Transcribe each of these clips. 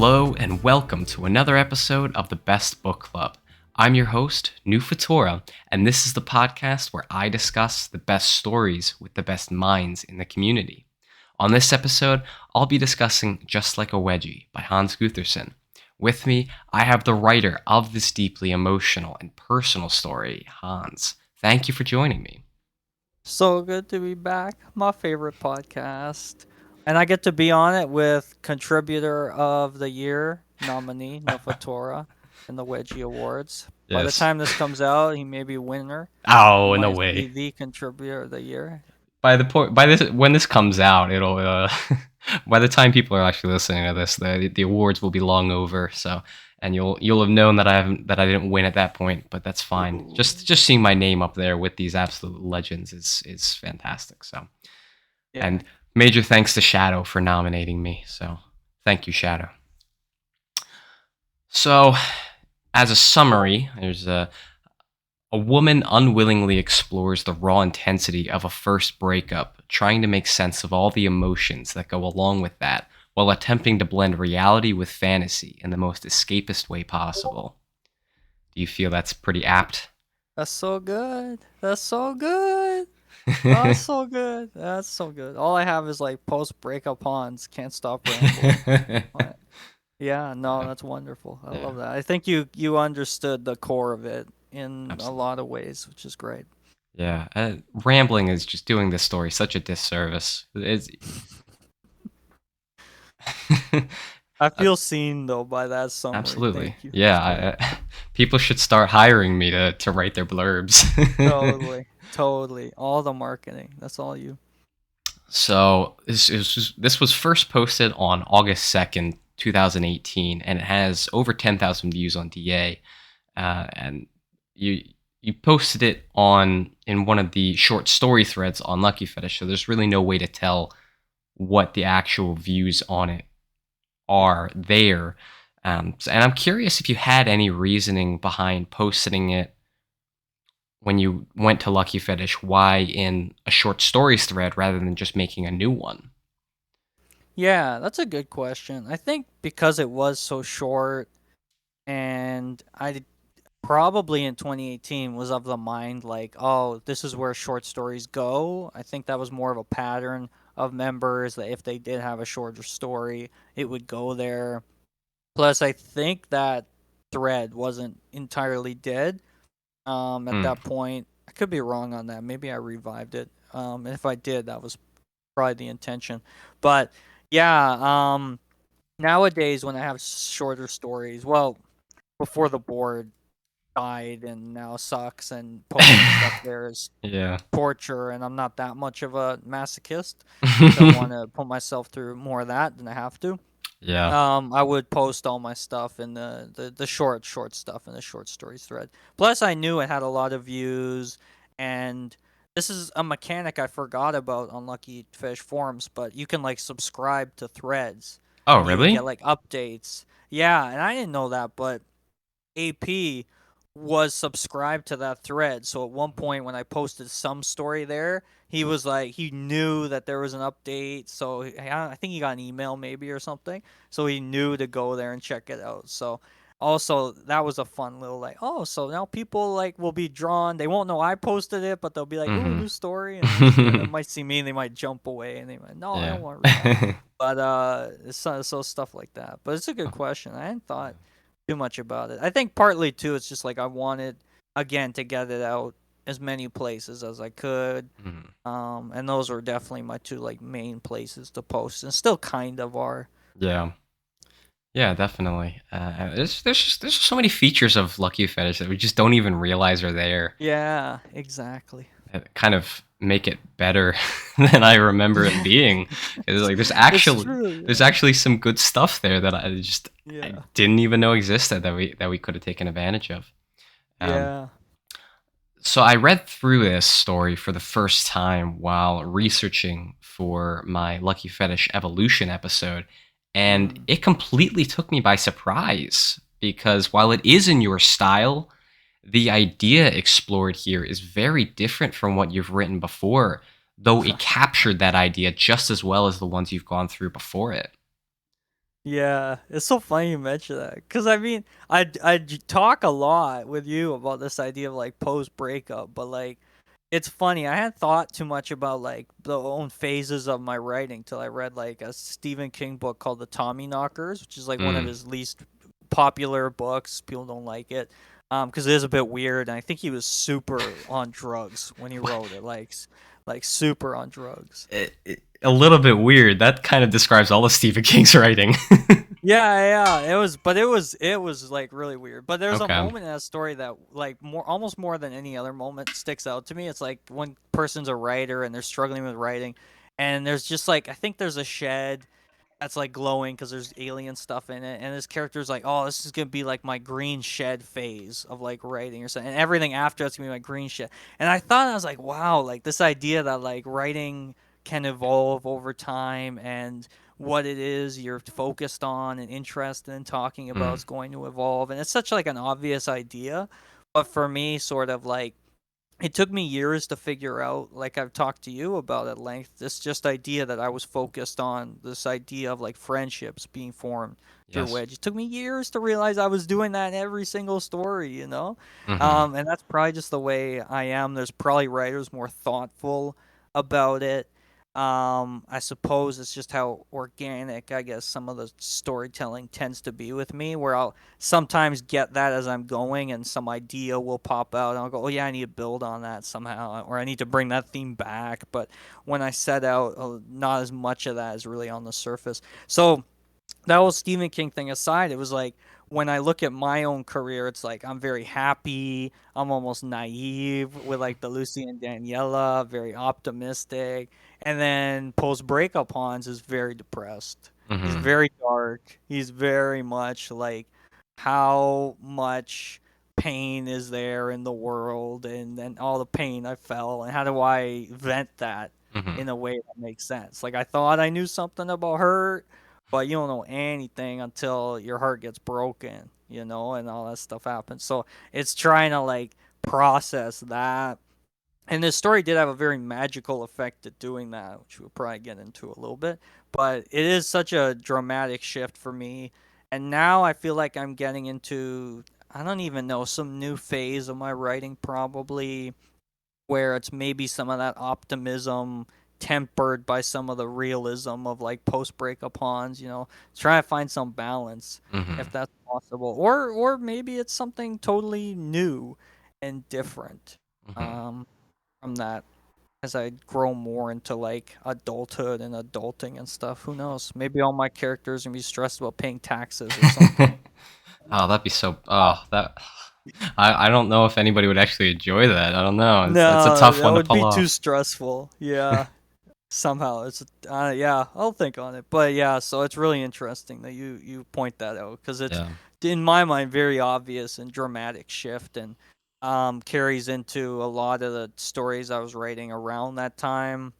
Hello and welcome to another episode of the Best Book Club. I'm your host, Nu Fatora, and this is the podcast where I discuss the best stories with the best minds in the community. On this episode, I'll be discussing Just Like a Wedgie by Hans Gutherson. With me, I have the writer of this deeply emotional and personal story, Hans. Thank you for joining me. So good to be back. My favorite podcast. And I get to be on it with Contributor of the Year nominee, Nofatora, in the Wedgie Awards. By the Yes. time this comes out, he may be winner. He Oh, no might be way. the Contributor of the Year. By this when this comes out, it'll by the time people are actually listening to this, the awards will be long over. So, and you'll have known that I didn't win at that point, but that's fine. Just seeing my name up there with these absolute legends is fantastic. So, Yeah. and major thanks to Shadow for nominating me. So, thank you, Shadow. So, as a summary, there's a woman unwillingly explores the raw intensity of a first breakup, trying to make sense of all the emotions that go along with that, while attempting to blend reality with fantasy in the most escapist way possible. Do you feel that's pretty apt? That's so good. That's so good. Oh, that's so good. That's so good. All I have is like post breakup Hans. Can't stop rambling. But yeah, no, Yeah, that's wonderful. I yeah, love that. I think you understood the core of it in a absolutely. lot of ways, which is great. Yeah, rambling is just doing this story such a disservice. It's, I uh, feel seen though by that summary. absolutely. Thank you. That's great. Yeah, people should start hiring me to write their blurbs. Totally. Totally. All the marketing. That's all you. So this was first posted on August 2nd, 2018, and it has over 10,000 views on DA. And you posted it on in one of the short story threads on Lucky Fetish, so there's really no way to tell what the actual views on it are there. And I'm curious if you had any reasoning behind posting it when you went to Lucky Fetish, why in a short stories thread rather than just making a new one? Yeah, that's a good question. I think because it was so short and I probably in 2018 was of the mind like, oh, this is where short stories go. I think that was more of a pattern of members that if they did have a shorter story, it would go there. Plus, I think that thread wasn't entirely dead. At Hmm. that point, I could be wrong on that. Maybe I revived it. And if I did, that was probably the intention. But yeah, nowadays when I have shorter stories, well, before the board died and now sucks and posting stuff there is Yeah. torture and I'm not that much of a masochist. Don't want to put myself through more of that than I have to. Yeah. I would post all my stuff in the short stuff in the short stories thread. Plus I knew it had a lot of views and this is a mechanic I forgot about on Lucky Fish forums, but you can like subscribe to threads Oh, and you would get really? like updates. Yeah, and I didn't know that, but AP was subscribed to that thread. So at one point when I posted some story there, he was like he knew that there was an update. So I think he got an email maybe or something. So he knew to go there and check it out. So also that was a fun little like, oh, so now people like will be drawn. They won't know I posted it, but they'll be like, ooh, new story, and they might see me and they might jump away and they might, no, I Yeah. don't want to read that. But so stuff like that. But it's a good question. I hadn't thought too much about it. I think partly too, it's just like I wanted again to get it out as many places as I could. Mhm. And those were definitely my two like main places to post, and still kind of are. Yeah. Yeah, definitely. There's just so many features of Lucky Fetish that we just don't even realize are there. Yeah, exactly. That kind of make it better than I remember it being. It's like It's true. there's Yeah. actually some good stuff there that I Yeah. didn't even know existed that we could have taken advantage of. Um, Yeah. So I read through this story for the first time while researching for my Lucky Fetish Evolution episode, and Mm. it completely took me by surprise because while it is in your style, the idea explored here is very different from what you've written before, though it captured that idea just as well as the ones you've gone through before it. Yeah, it's so funny you mention that because I mean, I talk a lot with you about this idea of like post breakup, but like, it's funny. I hadn't thought too much about like the own phases of my writing till I read like a Stephen King book called The Tommy Knockers, which is like one of Mm, his least popular books. People don't like it, because it is a bit weird, and I think he was super on drugs when he wrote it, like super on drugs. a little bit weird. That kind of describes all of Stephen King's writing. Yeah, yeah. It was like really weird. But there's a Okay. moment in that story that like almost more than any other moment sticks out to me. It's like one person's a writer and they're struggling with writing, and there's just like I think there's a shed that's like glowing because there's alien stuff in it, and this character's like, oh, this is gonna be like my green shed phase of like writing or something, and everything after that's gonna be my green shed. And I was like, wow, like this idea that like writing can evolve over time, and what it is you're focused on and interested in talking about Mm, is going to evolve, and it's such like an obvious idea, but for me, sort of like it took me years to figure out, like I've talked to you about at length, this just idea that I was focused on, this idea of like friendships being formed through yes. Wedge. It took me years to realize I was doing that in every single story, you know? Hmm. And that's probably just the way I am. There's probably writers more thoughtful about it. I suppose it's just how organic, I guess, some of the storytelling tends to be with me, where I'll sometimes get that as I'm going, and some idea will pop out, and I'll go, "Oh yeah, I need to build on that somehow, or I need to bring that theme back." But when I set out, not as much of that is really on the surface. So that whole Stephen King thing aside, it was like when I look at my own career, it's like I'm very happy. I'm almost naive with like the Lucy and Daniela, very optimistic. And then post breakup Hans is very depressed. He's Hmm. very dark. He's very much like how much pain is there in the world, and all the pain I felt, and how do I vent that Hmm. in a way that makes sense. Like I thought I knew something about her, but you don't know anything until your heart gets broken, and all that stuff happens. So it's trying to like process that. And this story did have a very magical effect at doing that, which we'll probably get into a little bit. But it is such a dramatic shift for me. And now I feel like I'm getting into, I don't even know, some new phase of my writing, probably where it's maybe some of that optimism tempered by some of the realism of like post breakup Hans, trying to find some balance if Hmm. that's possible. Or maybe it's something totally new and different Hmm. um from that as I grow more into like adulthood and adulting and stuff. Who knows? Maybe all my characters are gonna be stressed about paying taxes or something. Oh, that'd be so. Oh, that. I don't know if anybody would actually enjoy that. I don't know. It's a No, tough that one to would pull be too off. stressful. Yeah. Somehow it's yeah, I'll think on it. But yeah, so it's really interesting that you point that out because it's Yeah. in my mind very obvious and dramatic shift, and carries into a lot of the stories I was writing around that time.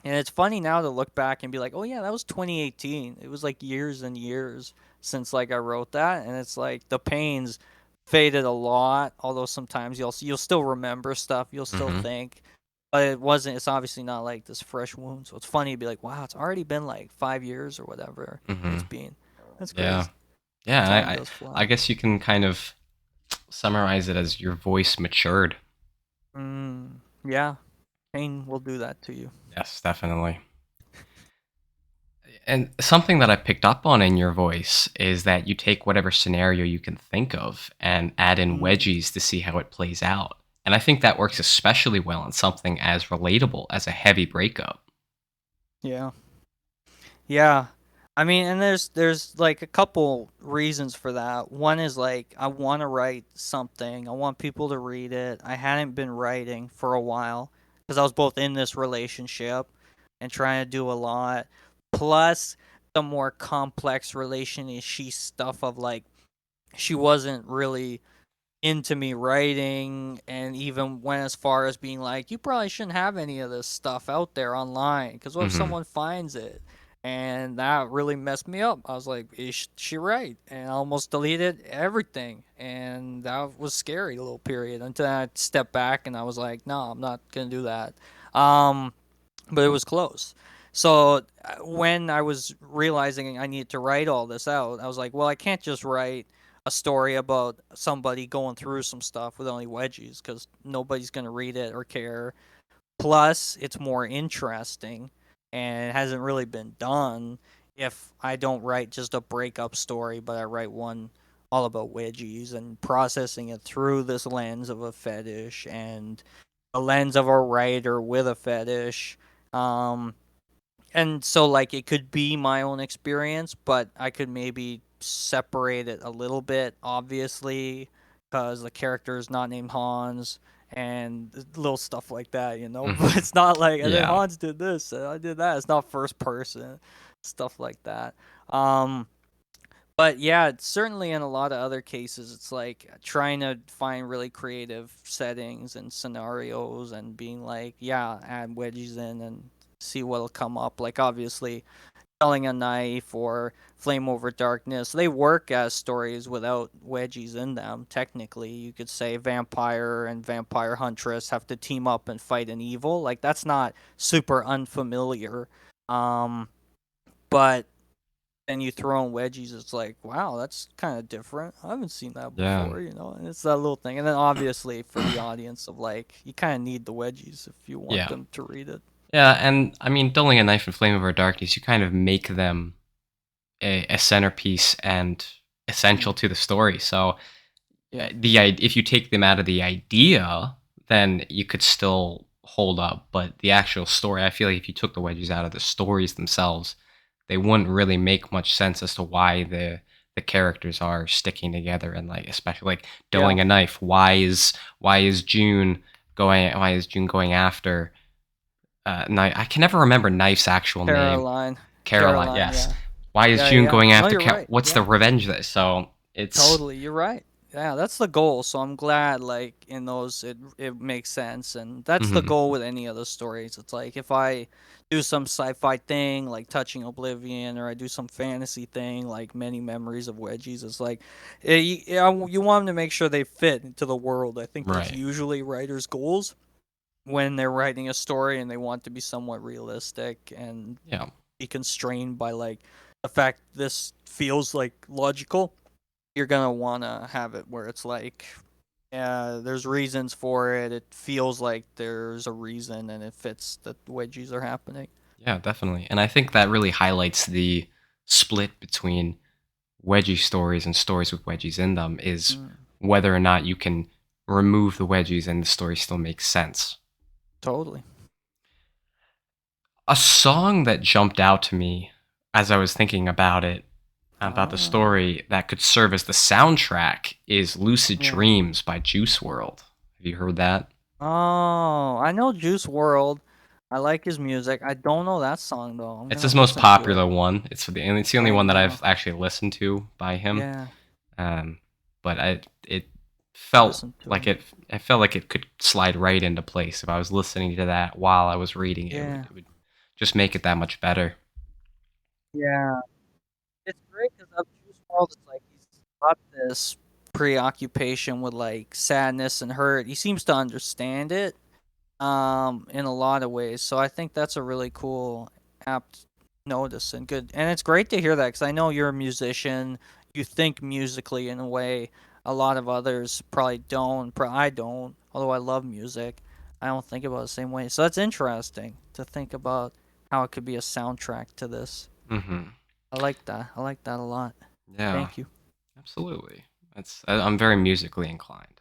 And it's funny now to look back and be like, "Oh yeah, that was 2018." It was like years and years since like I wrote that, and it's like the pains faded a lot, although sometimes you'll still remember stuff, you'll still Hmm. think, but it's obviously not like this fresh wound. So it's funny to be like, "Wow, it's already been like 5 years or whatever Hmm. it's been." That's Yeah. crazy. Yeah. Time I, I does fly. I guess you can kind of summarize it as your voice matured. Yeah, pain will do that to you. Yes, definitely. And something that I picked up on in your voice is that you take whatever scenario you can think of and add in Mm, wedgies to see how it plays out. And I think that works especially well on something as relatable as a heavy breakup. yeah. Yeah. I mean, and there's like a couple reasons for that. One is like I want to write something. I want people to read it. I hadn't been writing for a while because I was both in this relationship and trying to do a lot. Plus the more complex relation is she stuff of like she wasn't really into me writing, and even went as far as being like, you probably shouldn't have any of this stuff out there online because what if Hmm. someone finds it? And that really messed me up. I was like, is she right? And I almost deleted everything, and that was scary a little period until I stepped back and I was like, no, I'm not gonna do that. um but it was close. So when I was realizing I needed to write all this out, I was like, well, I can't just write a story about somebody going through some stuff with only wedgies because nobody's gonna read it or care. Plus, it's more interesting and it hasn't really been done if I don't write just a breakup story, but I write one all about wedgies and processing it through this lens of a fetish and a lens of a writer with a fetish. Um, and so like it could be my own experience, but I could maybe separate it a little bit, obviously, because the character is not named Hans and little stuff like that, you know. But Hmm. it's not like and then Yeah. Hans did this and I did that. It's not first person stuff like that. Um, but yeah, it's certainly in a lot of other cases, it's like trying to find really creative settings and scenarios and being like, yeah, add wedgies in and see what'll come up. Like, obviously, Telling a Knife or Flame Over Darkness, they work as stories without wedgies in them. Technically, you could say Vampire and Vampire Huntress have to team up and fight an evil. Like, that's not super unfamiliar. Um, but and you throw in wedgies, it's like, wow, that's kind of different. I haven't seen that Yeah. before, you know. And it's that little thing, and then obviously for the audience of like, you kind of need the wedgies if you want Yeah. them to read it. Yeah, and I mean, Dueling a Knife and Flame of Our Darkness, you kind of make them a centerpiece and essential Mm, to the story. So yeah, if you take them out of the idea, then you could still hold up. But the actual story, I feel like if you took the wedges out of the stories themselves, they wouldn't really make much sense as to why the characters are sticking together, and like especially like yeah. Dueling a Knife. Why is June going after Knife? I can never remember Knife's actual name. Caroline, Caroline, Caroline, yes. yeah, Why is yeah, June yeah. going No, after you're right. what's the Yeah. revenge there? So it's Totally, you're right. Yeah, that's the goal. So I'm glad, like in those, it makes sense, and that's the mhm, goal with any of the stories. It's like if I do some sci-fi thing like Touching Oblivion, or I do some fantasy thing like Many Memories of Wedgies, it's like, you want them to make sure they fit into the world. I think that's right. usually writers' goals when they're writing a story and they want to be somewhat realistic and Yeah. be constrained by like the fact this feels like logical. You're gonna wanna have it where it's like, yeah, there's reasons for it. It feels like there's a reason, and it fits that the wedgies are happening. Yeah, definitely. And I think that really highlights the split between wedgie stories and stories with wedgies in them is Mm, whether or not you can remove the wedgies and the story still makes sense. totally. A song that jumped out to me as I was thinking about the Ah, story that could serve as the soundtrack is Lucid yeah. Dreams by Juice World. Have you heard that? Oh, I know Juice World. I like his music. I don't know that song though. I'm It's gonna his most listen to it popular one. It's the only right one that now. I've actually listened to by him. Yeah, Um, but it felt listen to like him. I felt like it could slide right into place if I was listening to that while I was reading it. Yeah, It would just make it that much better. yeah. It's great because of Juice WRLD, it's like he's got this preoccupation with like sadness and hurt. He seems to understand it, in a lot of ways. So I think that's a really cool, apt notice and good. And it's great to hear that because I know you're a musician. You think musically in a way a lot of others probably don't. I don't. Although I love music, I don't think about it the same way. So that's interesting to think about how it could be a soundtrack to this. Hmm. I like that. I like that a lot. Yeah, Thank you. absolutely. I'm very musically inclined.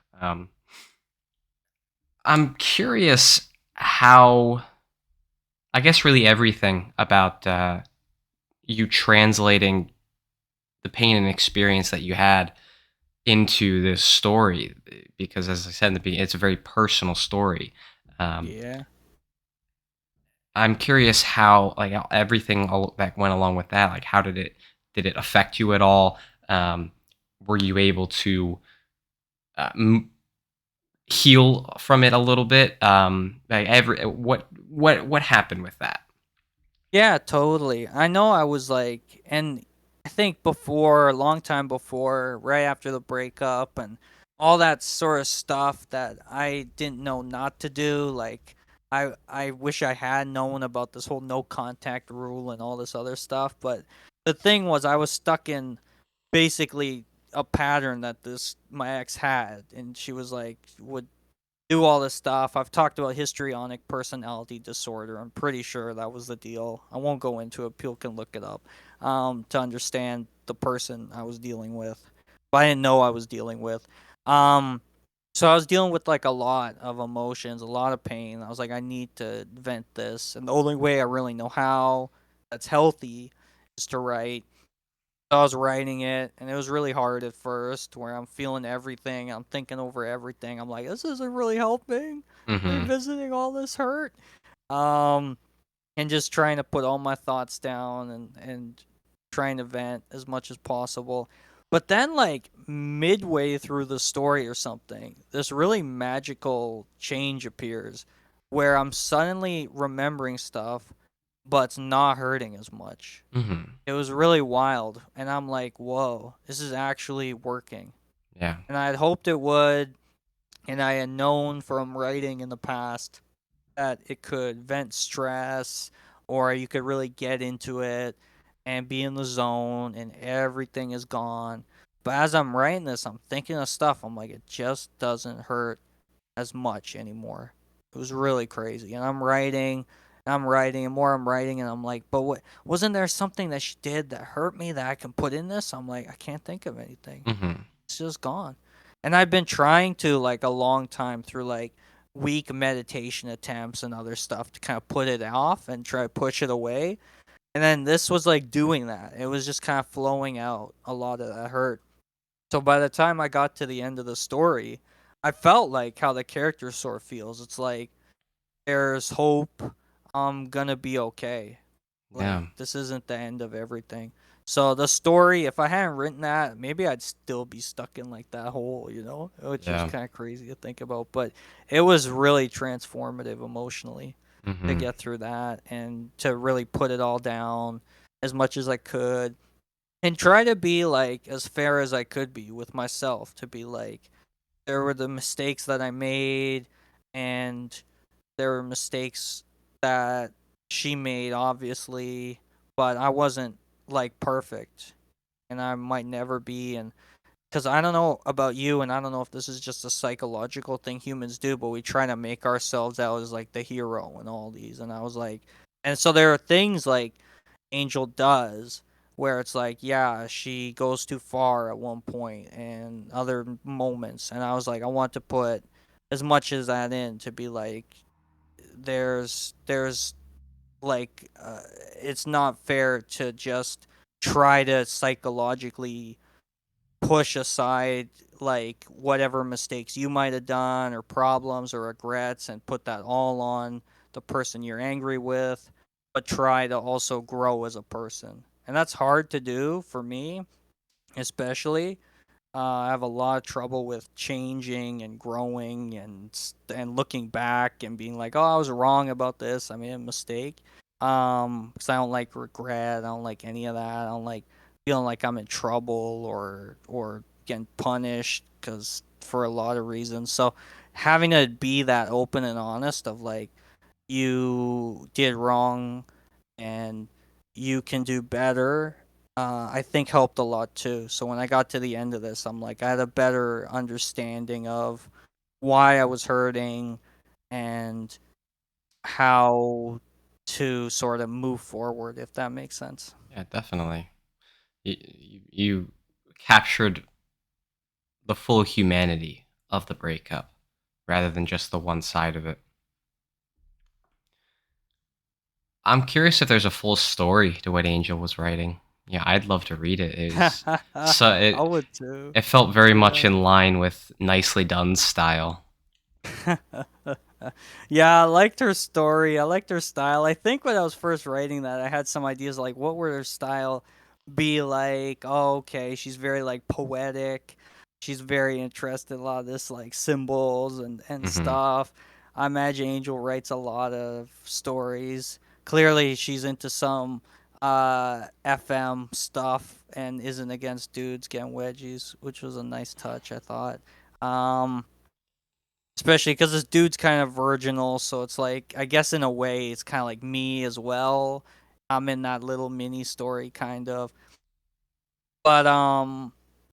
I'm curious how I guess really everything about you translating the pain and experience that you had into this story because as I said in the beginning, it's a very personal story. Um, Yeah. I'm curious how like everything that went along with that. Like, how did it affect you at all? Um, were you able to uh, m- heal from it a little bit? Like what happened with that? Yeah, totally. I know I was like, and I think before, a long time before, right after the breakup and all that sort of stuff that I didn't know not to do, like I wish I had known about this whole no contact rule and all this other stuff, but the thing was I was stuck in basically a pattern that this my ex had, and she was like would do all this stuff. I've talked about histrionic personality disorder. I'm pretty sure that was the deal. I won't go into it. People can look it up to understand the person I was dealing with. But I didn't know I was dealing with. Um, so I was dealing with like a lot of emotions, a lot of pain. I was like, I need to vent this, and the only way I really know how that's healthy is to write. I was writing it, and it was really hard at first, where I'm feeling everything, I'm thinking over everything. I'm like, this isn't really helping. Mm-hmm. Revisiting all this hurt, um, and just trying to put all my thoughts down and trying to vent as much as possible. But then, like midway through the story or something, this really magical change appears, where I'm suddenly remembering stuff, but it's not hurting as much. Mm-hmm. It was really wild, and I'm like, "Whoa, this is actually working." Yeah. And I had hoped it would, and I had known from writing in the past that it could vent stress, or you could really get into it and be in the zone and everything is gone. But as I'm writing this, I'm thinking of stuff. I'm like, it just doesn't hurt as much anymore. It was really crazy. And I'm writing, and more I'm writing, and I'm like, but what wasn't there something that she did that hurt me that I can put in this? I'm like, I can't think of anything. Mm-hmm. It's just gone. And I've been trying to like a long time through like weak meditation attempts and other stuff to kind of put it off and try to push it away. And then this was like doing that. It was just kind of flowing out a lot of that hurt. So by the time I got to the end of the story, I felt like how the character sort of feels. It's like there's hope. I'm gonna be okay. Like Yeah. this isn't the end of everything. So the story, if I hadn't written that, maybe I'd still be stuck in like that hole, which is Yeah. kind of crazy to think about. But it was really transformative emotionally to Mm-hmm. get through that and to really put it all down as much as I could and try to be like as fair as I could be with myself. To be like, there were the mistakes that I made, and there were mistakes that she made, obviously, but I wasn't like perfect, and I might never be. And because I don't know about you, and I don't know if this is just a psychological thing humans do, but we try to make ourselves out as like the hero in all these. And I was like, and so there are things like Angel does where it's like, yeah, she goes too far at one point and other moments. And I was like, I want to put as much as that in to be like, there's like, it's not fair to just try to psychologically push aside like whatever mistakes you might have done or problems or regrets and put that all on the person you're angry with, but try to also grow as a person. And that's hard to do for me, especially. I have a lot of trouble with changing and growing and looking back and being like, oh, I was wrong about this. I made a mistake. Because I don't like regret. I don't like any of that. I don't like feeling like I'm in trouble or getting punished because for a lot of reasons. So having to be that open and honest of like you did wrong and you can do better, I think helped a lot too. So when I got to the end of this, I'm like, I had a better understanding of why I was hurting and how to sort of move forward, if that makes sense. Yeah, definitely. You captured the full humanity of the breakup rather than just the one side of it. I'm curious if there's a full story to what Angel was writing. Yeah, I'd love to read it. So I would too. it felt very much Yeah. in line with Nicely Done style. Yeah, I liked her story. I liked her style. I think when I was first writing that, I had some ideas like what would her style be like? Oh, okay, she's very like poetic. She's very interested in a lot of this like symbols and Hmm. stuff. I imagine Angel writes a lot of stories. Clearly, she's into some FM stuff and isn't against dudes getting wedgies, which was a nice touch, I thought. Um Especially because this dude's kind of virginal, so it's like, I guess in a way, it's kind of like me as well. I'm in that little mini story, kind of. But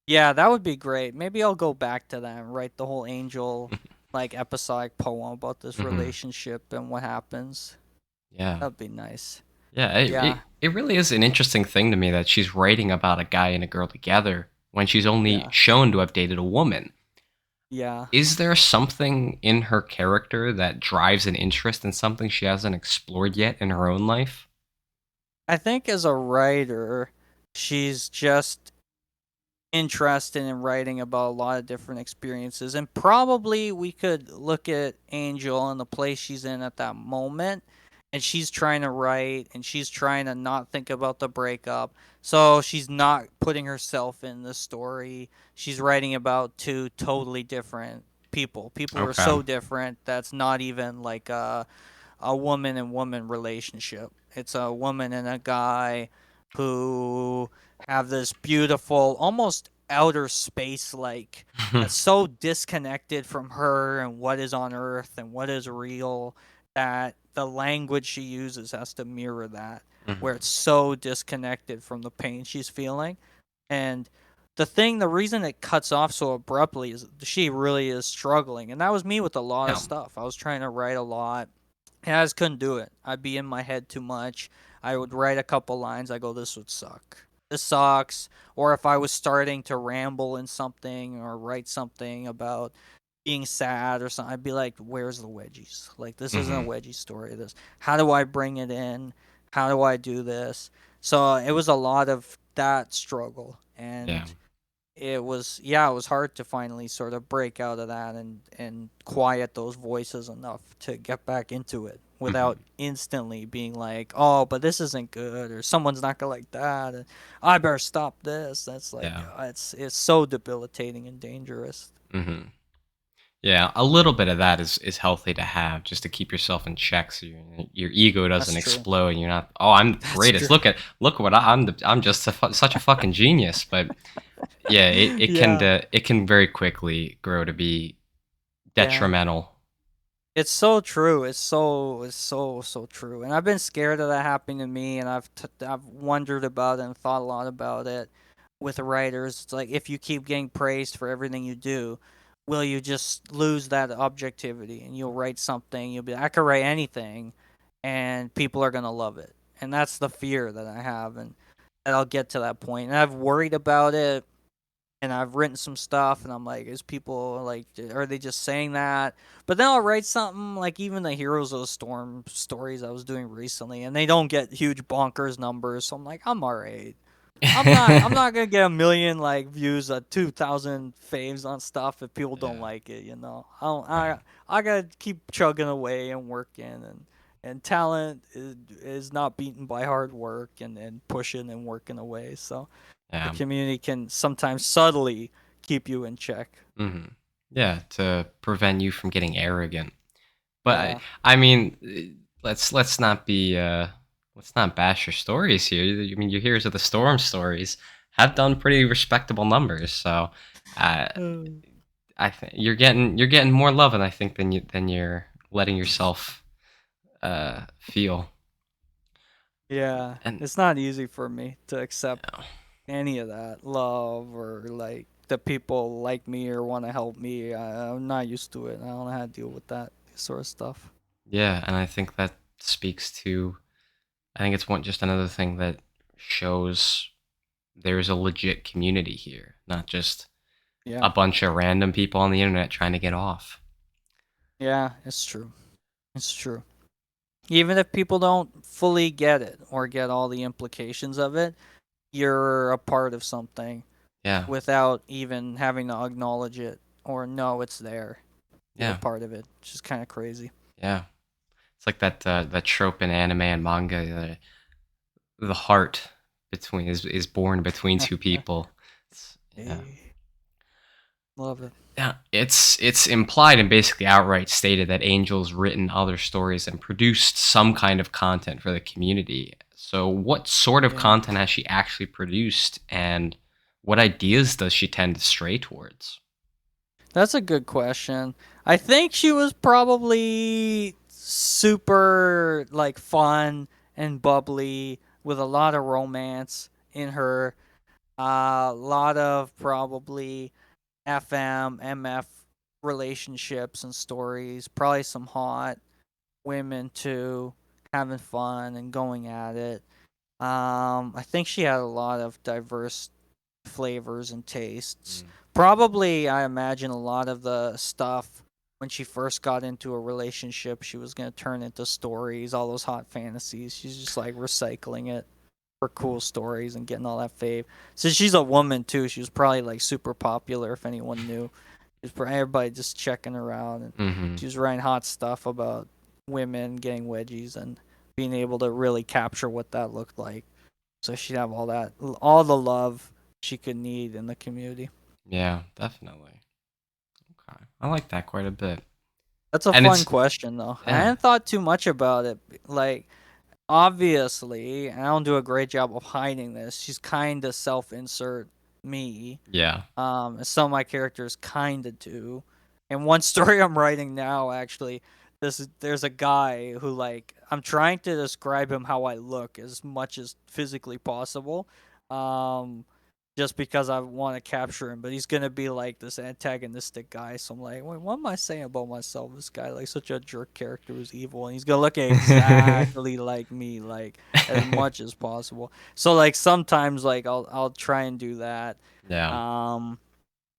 yeah, that would be great. Maybe I'll go back to that and write the whole angel like episodic poem about this Hmm. relationship and what happens. Yeah. That'd be nice. Yeah, it, Yeah, it it really is an interesting thing to me that she's writing about a guy and a girl together when she's only yeah, shown to have dated a woman. yeah. Is there something in her character that drives an interest in something she hasn't explored yet in her own life? I think as a writer, she's just interested in writing about a lot of different experiences, and probably we could look at Angel and the place she's in at that moment, and she's trying to write and she's trying to not think about the breakup, so she's not putting herself in the story. She's writing about two totally different people who are Okay. so different that's not even like a woman and woman relationship. It's a woman and a guy who have this beautiful, almost outer space like, that's so disconnected from her and what is on earth and what is real, that the language she uses has to mirror that, where it's Hmm. so disconnected from the pain she's feeling. And the reason it cuts off so abruptly is she really is struggling. And that was me with a lot of Yeah. stuff. I was trying to write a lot and I just couldn't do it. I'd be in my head too much. I would write a couple lines. I go, this would suck. This sucks. Or if I was starting to ramble in something or write something about being sad or something, I'd be like, where's the wedgies? Like, this isn't a Hmm. wedgie story. This, how do I bring it in? How do I do this? So it was a lot of that struggle. Yeah. And it was, yeah, it was hard to finally sort of break out of that and quiet those voices enough to get back into it without Hmm. instantly being like, oh, but this isn't good, or someone's not gonna like that, and I better stop this. That's like, Yeah. it's so debilitating and dangerous. Hmm. Yeah, a little bit of that is healthy to have just to keep yourself in check so your ego That's doesn't true. explode and you're not, oh, I'm the That's true. greatest. Look what I'm just such a fucking genius. But yeah, Yeah, it can very quickly grow to be yeah. detrimental. It's so true. It's so true. And I've been scared of that happening to me, and I've wondered about it and thought a lot about it with writers. It's like, if you keep getting praised for everything you do, will you just lose that objectivity and you'll write something, you'll be like, I could write anything and people are gonna love it. And that's the fear that I have, and that I'll get to that point. And I've worried about it, and I've written some stuff, and I'm like, is people like, are they just saying that? But then I'll write something like even the Heroes of the Storm stories I was doing recently, and they don't get huge bonkers numbers, so I'm like, I'm alright. I'm not gonna get a million like views, 2,000 faves on stuff if people don't Yeah, like it. You know, I don't, right. I gotta keep chugging away and working, and talent is not beaten by hard work and pushing and working away. So the Yeah. community can sometimes subtly keep you in check. Hmm. Yeah, to prevent you from getting arrogant. But Yeah. I mean, let's not bash your stories here. I mean, your Heroes of the Storm stories have done pretty respectable numbers, so uh, Mm. I think you're getting more love, and I think than you're letting yourself feel. Yeah, And it's not easy for me to accept uh, any of that love, or like the people like me or want to help me. I'm not used to it. I don't know how to deal with that sort of stuff. yeah, and I think that speaks to. I think it's one just another thing that shows there's a legit community here, not just Yeah. a bunch of random people on the internet trying to get off. Yeah, it's true. It's true. Even if people don't fully get it or get all the implications of it, you're a part of something Yeah, without even having to acknowledge it or know it's there. You're a yeah, part of it. It's just kind of crazy. yeah. It's like that trope in anime and manga. The heart between is born between two people. Yeah, Hey, love it. yeah. It's implied and basically outright stated that Angel's written other stories and produced some kind of content for the community. So, what sort of Yeah. content has she actually produced, and what ideas does she tend to stray towards? That's a good question. I think she was probably super like fun and bubbly with a lot of romance in her. A lot of probably FM, MF relationships and stories. Probably some hot women too, having fun and going at it. I think she had a lot of diverse flavors and tastes. Mm. Probably, I imagine a lot of the stuff when she first got into a relationship, she was going to turn into stories, all those hot fantasies. She's just like recycling it for cool stories and getting all that fave. Since she's a woman too, she was probably like super popular if anyone knew. Everybody just checking her out, and Mm-hmm. she was writing hot stuff about women getting wedgies and being able to really capture what that looked like. So she'd have all the love she could need in the community. Yeah, definitely. Okay. I like that quite a bit. That's a And fun it's question though. I yeah. hadn't thought too much about it. Like obviously, and I don't do a great job of hiding this. She's kind of self-insert me. Yeah. As some of my characters kind of do. And one story I'm writing now, actually, there's a guy who like I'm trying to describe him how I look as much as physically possible, um, just because I want to capture him. But he's gonna be like this antagonistic guy. So I'm like, wait, what am I saying about myself? This guy like such a jerk character who's evil, and he's gonna look exactly like me, like as much as possible. So like sometimes like I'll try and do that Yeah. um,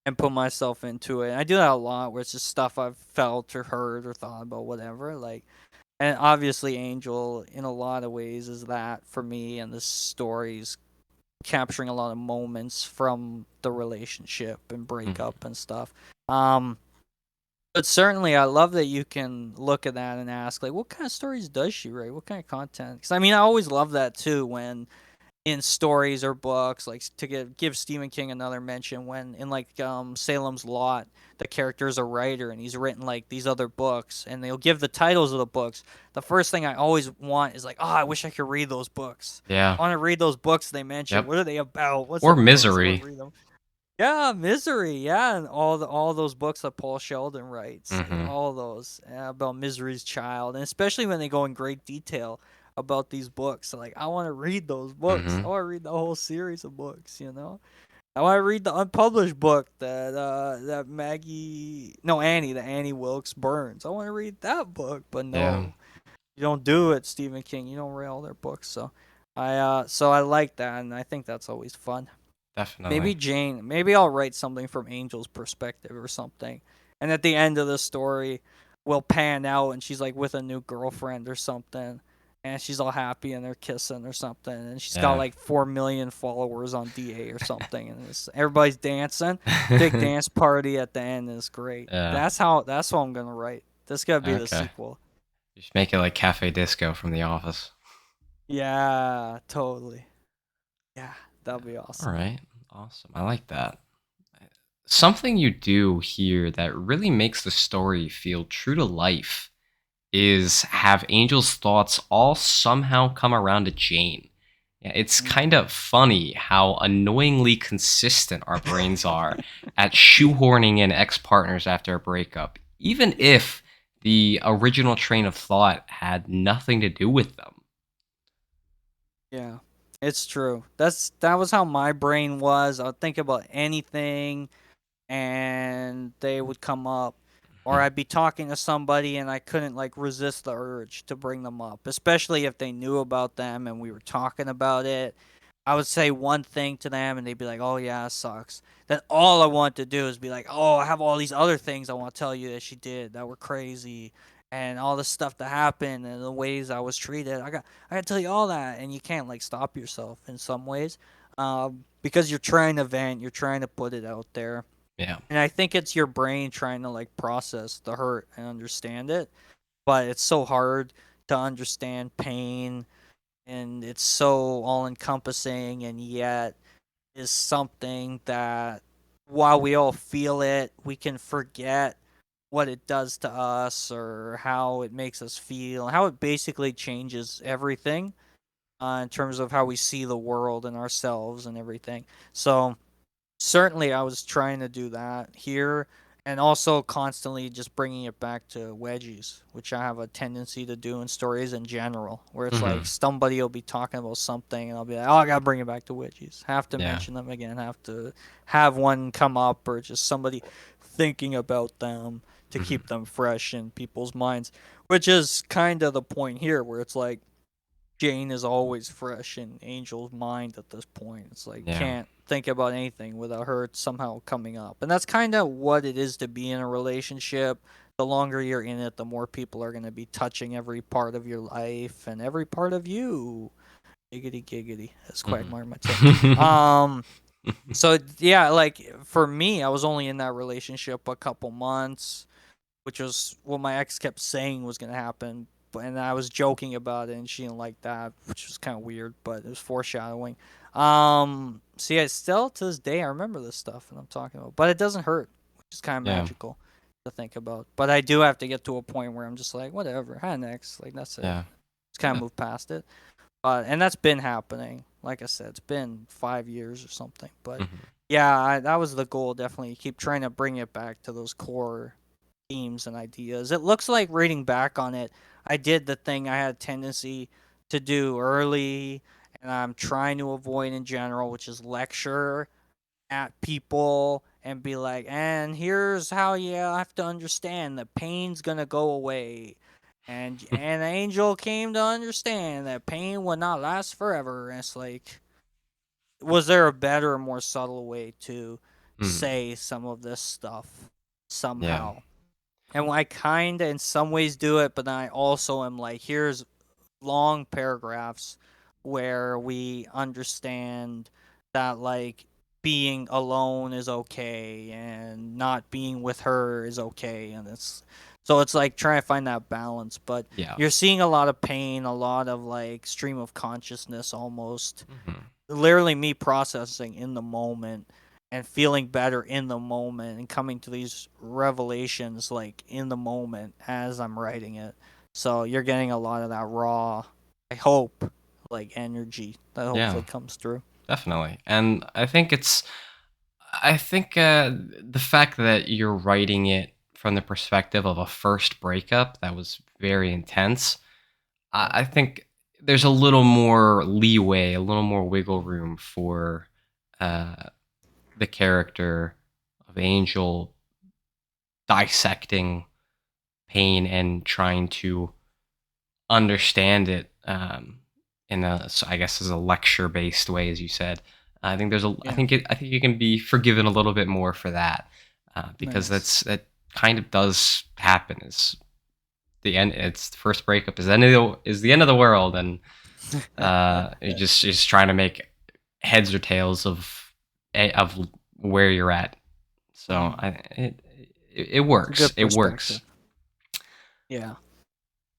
and put myself into it. And I do that a lot, where it's just stuff I've felt or heard or thought about, whatever. Like, and obviously, Angel, in a lot of ways, is that for me, and the stories capturing a lot of moments from the relationship and Mhm. breakup and stuff. Um, but certainly, I love that you can look at that and ask, like, what kind of stories does she write? What kind of content? Because I mean, I always love that too when in stories or books, like to give Stephen King another mention, when in like Salem's Lot, the character's a writer and he's written like these other books, and they'll give the titles of the books. The first thing I always want is like, oh, I wish I could read those books. Yeah. I want to read those books they mention. Yep. What are they about? What's Or the books? I want misery. to read them. Yeah, Misery. Yeah, and all those books that Paul Sheldon writes, Mhm. all those about Misery's Child, and especially when they go in great detail about these books. So, like, I want to read those books. I Mhm. want to read the whole series of books. I want to read the unpublished book that Annie, that Annie Wilkes Burns. I want to read that book, but Yeah. no, you don't do it, Stephen King. You don't read all their books. So I like that, and I think that's always fun. Definitely. Maybe I'll write something from Angel's perspective or something. And at the end of the story, we'll pan out and she's like with a new girlfriend or something. And she's all happy and they're kissing or something. And she's got Yeah. like 4 million followers on DA or something. And everybody's dancing. Big dance party at the end is great. Yeah. That's what I'm going to write. This got to be the Okay. sequel. You should make it like Cafe Disco from The Office. Yeah, totally. Yeah, that'll be All awesome. right. Awesome. I like that. Something you do here that really makes the story feel true to life is have Angel's thoughts all somehow come around to Jane. Yeah, it's kind Mm. of funny how annoyingly consistent our brains are at shoehorning in ex partners after a breakup, even if the original train of thought had nothing to do with them. Yeah, it's true. That was how my brain was. I would think about anything and they would come up. Or Mhm. I'd be talking to somebody and I couldn't like resist the urge to bring them up, especially if they knew about them and we were talking about it. I would say one thing to them and they'd be like, "Oh yeah, it sucks." Then all I want to do is be like, "Oh, I have all these other things I want to tell you that she did that were crazy, and all the stuff that happened and the ways I was treated. I got to tell you all that." And you can't like stop yourself in some ways, because you're trying to vent, you're trying to put it out there, Yeah. and I think it's your brain trying to like process the hurt and understand it. But it's so hard to understand pain, and it's so all encompassing, and yet is something that while we all feel it, we can forget what it does to us or how it makes us feel, how it basically changes everything in terms of how we see the world and ourselves and everything. So certainly I was trying to do that here, and also constantly just bringing it back to wedgies, which I have a tendency to do in stories in general, where it's like Hmm. somebody will be talking about something, and I'll be like, oh, I gotta bring it back to wedgies. Have to Yeah. mention them again. Have to have one come up, or just somebody thinking about them to Hmm. keep them fresh in people's minds, which is kind of the point here, where it's like Jane is always fresh in Angel's mind at this point. It's like Yeah. can't think about anything without her somehow coming up. And that's kind of what it is to be in a relationship. The longer you're in it, the more people are going to be touching every part of your life and every part of you. Giggity giggity, as Quagmire might say. Hmm. So yeah, like for me, I was only in that relationship a couple months, which was what my ex kept saying was gonna happen. And I was joking about it, and she didn't like that, which was kind of weird, but it was foreshadowing. So yeah, still to this day, I remember this stuff, and I'm talking about, but it doesn't hurt, which is kind of Yeah. magical to think about. But I do have to get to a point where I'm just like, whatever, had an ex, like that's it. Yeah. Just kind of Yeah. move past it. And that's been happening. Like I said, it's been 5 years or something. But Hmm. yeah, that was the goal. Definitely keep trying to bring it back to those core themes and ideas. It looks like reading back on it, I did the thing I had a tendency to do early, and I'm trying to avoid in general, which is lecture at people and be like, and here's how you have to understand that pain's gonna go away. And Angel came to understand that pain would not last forever. And it's like, was there a better, more subtle way to Hmm. say some of this stuff Yeah. somehow? And I kind of, in some ways, do it, but then I also am like, here's long paragraphs where we understand that, like, being alone is okay and not being with her is okay. And it's like trying to find that balance. But Yeah. you're seeing a lot of pain, a lot of, like, stream of consciousness almost Hmm. literally me processing in the moment and feeling better in the moment and coming to these revelations like in the moment as I'm writing it. So you're getting a lot of that raw, I hope, like energy that hopefully Yeah. comes through. Definitely. And I think the fact that you're writing it from the perspective of a first breakup that was very intense, Yeah. I think there's a little more leeway, a little more wiggle room for uh, the character of Angel dissecting pain and trying to understand it in a, so I guess, as a lecture based way, as you said. I think Yeah. I think you can be forgiven a little bit more for that because Nice. that kind of does happen. Is the end? It's the first breakup is the end of the world, and you're just trying to make heads or tails of where you're at. So Mm. it It's a works. good It works. perspective. Yeah.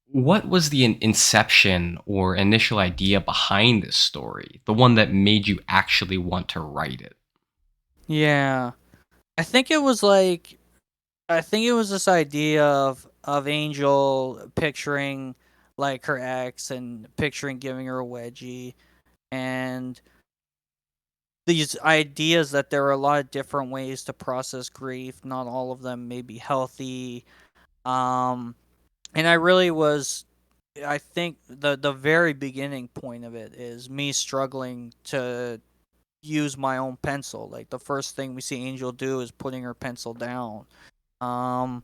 What was the inception or initial idea behind this story? The one that made you actually want to write it? Yeah. I think it was like I think it was this idea of Angel picturing like her ex and picturing giving her a wedgie and these ideas that there are a lot of different ways to process grief. Not all of them may be healthy. Um, and I really was. I think the very beginning point of it is me struggling to use my own pencil. Like the first thing we see Angel do is putting her pencil down. Um,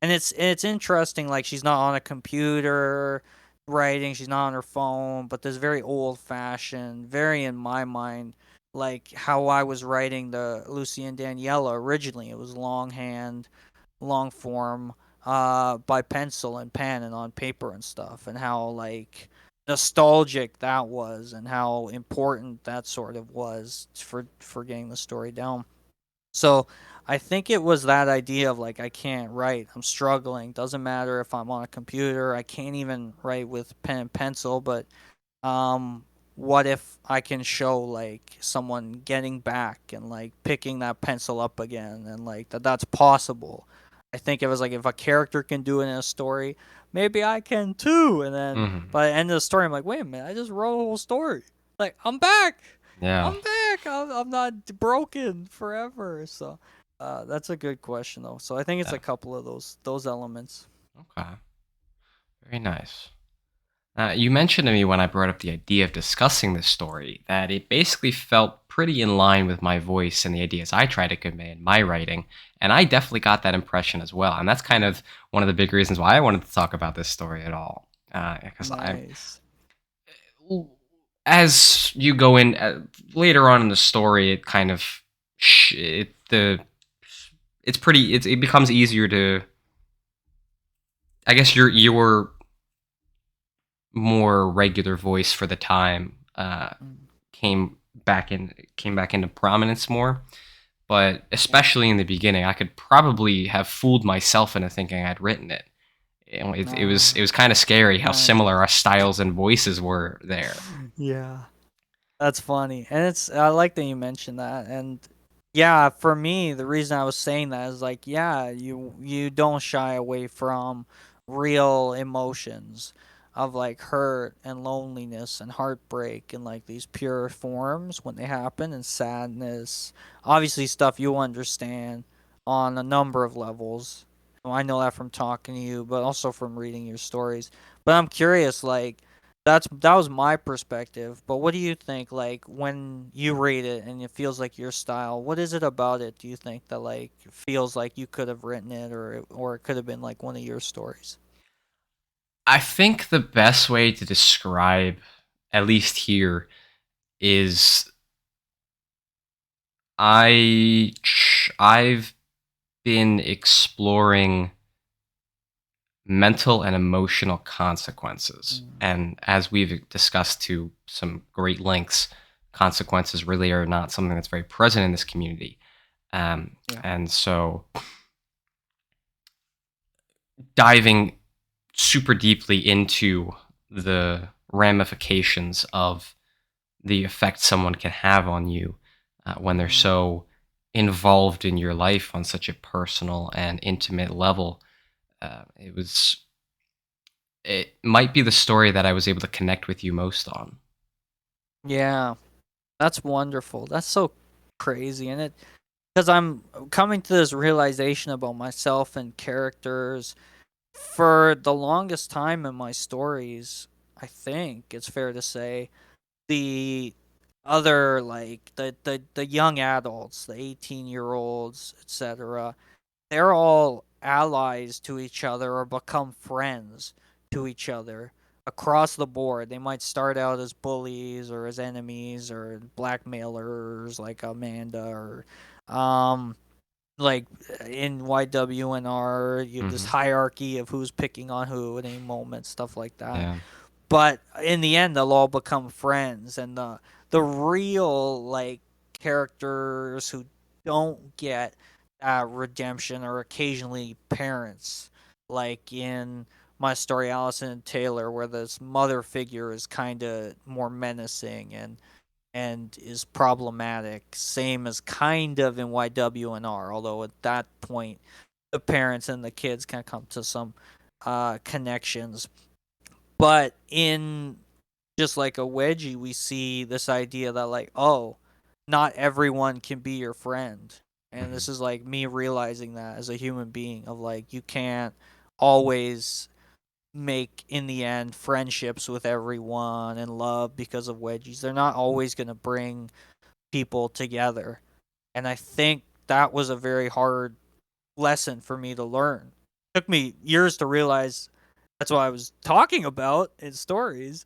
and it's interesting. Like she's not on a computer writing. She's not on her phone. But this very old fashioned, very in my mind, like how I was writing the Lucy and Daniela originally. It was longhand, long form, by pencil and pen and on paper and stuff. And how like nostalgic that was, and how important that sort of was for getting the story down. So I think it was that idea of like I can't write. I'm struggling. Doesn't matter if I'm on a computer. I can't even write with pen and pencil, but um what if I can show like someone getting back and like picking that pencil up again and like that's possible. I think it was like if a character can do it in a story, maybe I can too. And then Hmm. by the end of the story I'm like, "Wait a minute, I just wrote a whole story. Like I'm back. Yeah. I'm back. I'm not broken forever." So That's a good question though. So I think it's Yeah. a couple of those elements. Okay. Very nice. You mentioned to me when I brought up the idea of discussing this story that it basically felt pretty in line with my voice and the ideas I try to convey in my writing. And I definitely got that impression as well. And that's kind of one of the big reasons why I wanted to talk about this story at all. Because Nice. as you go in later on in the story, it kind of it's pretty. It becomes easier to. I guess your more regular voice for the time Mm, came came back into prominence more. But yeah. especially in the beginning, I could probably have fooled myself into thinking I'd written it. It was kind of scary how similar Nice. our styles and voices were there. Yeah. That's funny. And I like that you mentioned that. And yeah, for me, the reason I was saying that is like, yeah, you don't shy away from real emotions of like hurt and loneliness and heartbreak and like these pure forms when they happen, and sadness. Obviously stuff you understand on a number of levels. Well, I know that from talking to you, but also from reading your stories. But I'm curious, like, that was my perspective. But what do you think, like, when you read it and it feels like your style? What is it about it? Do you think that like feels like you could have written it, or it could have been like one of your stories? I think the best way to describe, at least here, is I've been exploring mental and emotional consequences. Mm, And as we've discussed to some great lengths, consequences really are not something that's very present in this community. yeah. And so diving super deeply into the ramifications of the effect someone can have on you when they're Mm, so involved in your life on such a personal and intimate level. It was it might be the story that I was able to connect with you most on. yeah, that's wonderful. That's so crazy, and it because I'm coming to this realization about myself and characters. For the longest time in my stories, I think it's fair to say the other, like the young adults, the 18-year-olds, etc., they're all allies to each other or become friends to each other across the board. They might start out as bullies or as enemies or blackmailers like Amanda, or um like in YWNR, you have this Hmm. hierarchy of who's picking on who at any moment, stuff like that. Yeah. But in the end, they'll all become friends, and the real like characters who don't get redemption are occasionally parents, like in my story Allison and Taylor, where this mother figure is kind of more menacing and is problematic. Same as kind of in YWNR, although at that point the parents and the kids can come to some connections. But in just like a Wedgie, we see this idea that like, oh, not everyone can be your friend. And this Hmm. is like me realizing that as a human being of like you can't always make in the end friendships with everyone and love because of wedgies. They're not always going to bring people together. And I think that was a very hard lesson for me to learn. It took me years to realize that's what I was talking about in stories,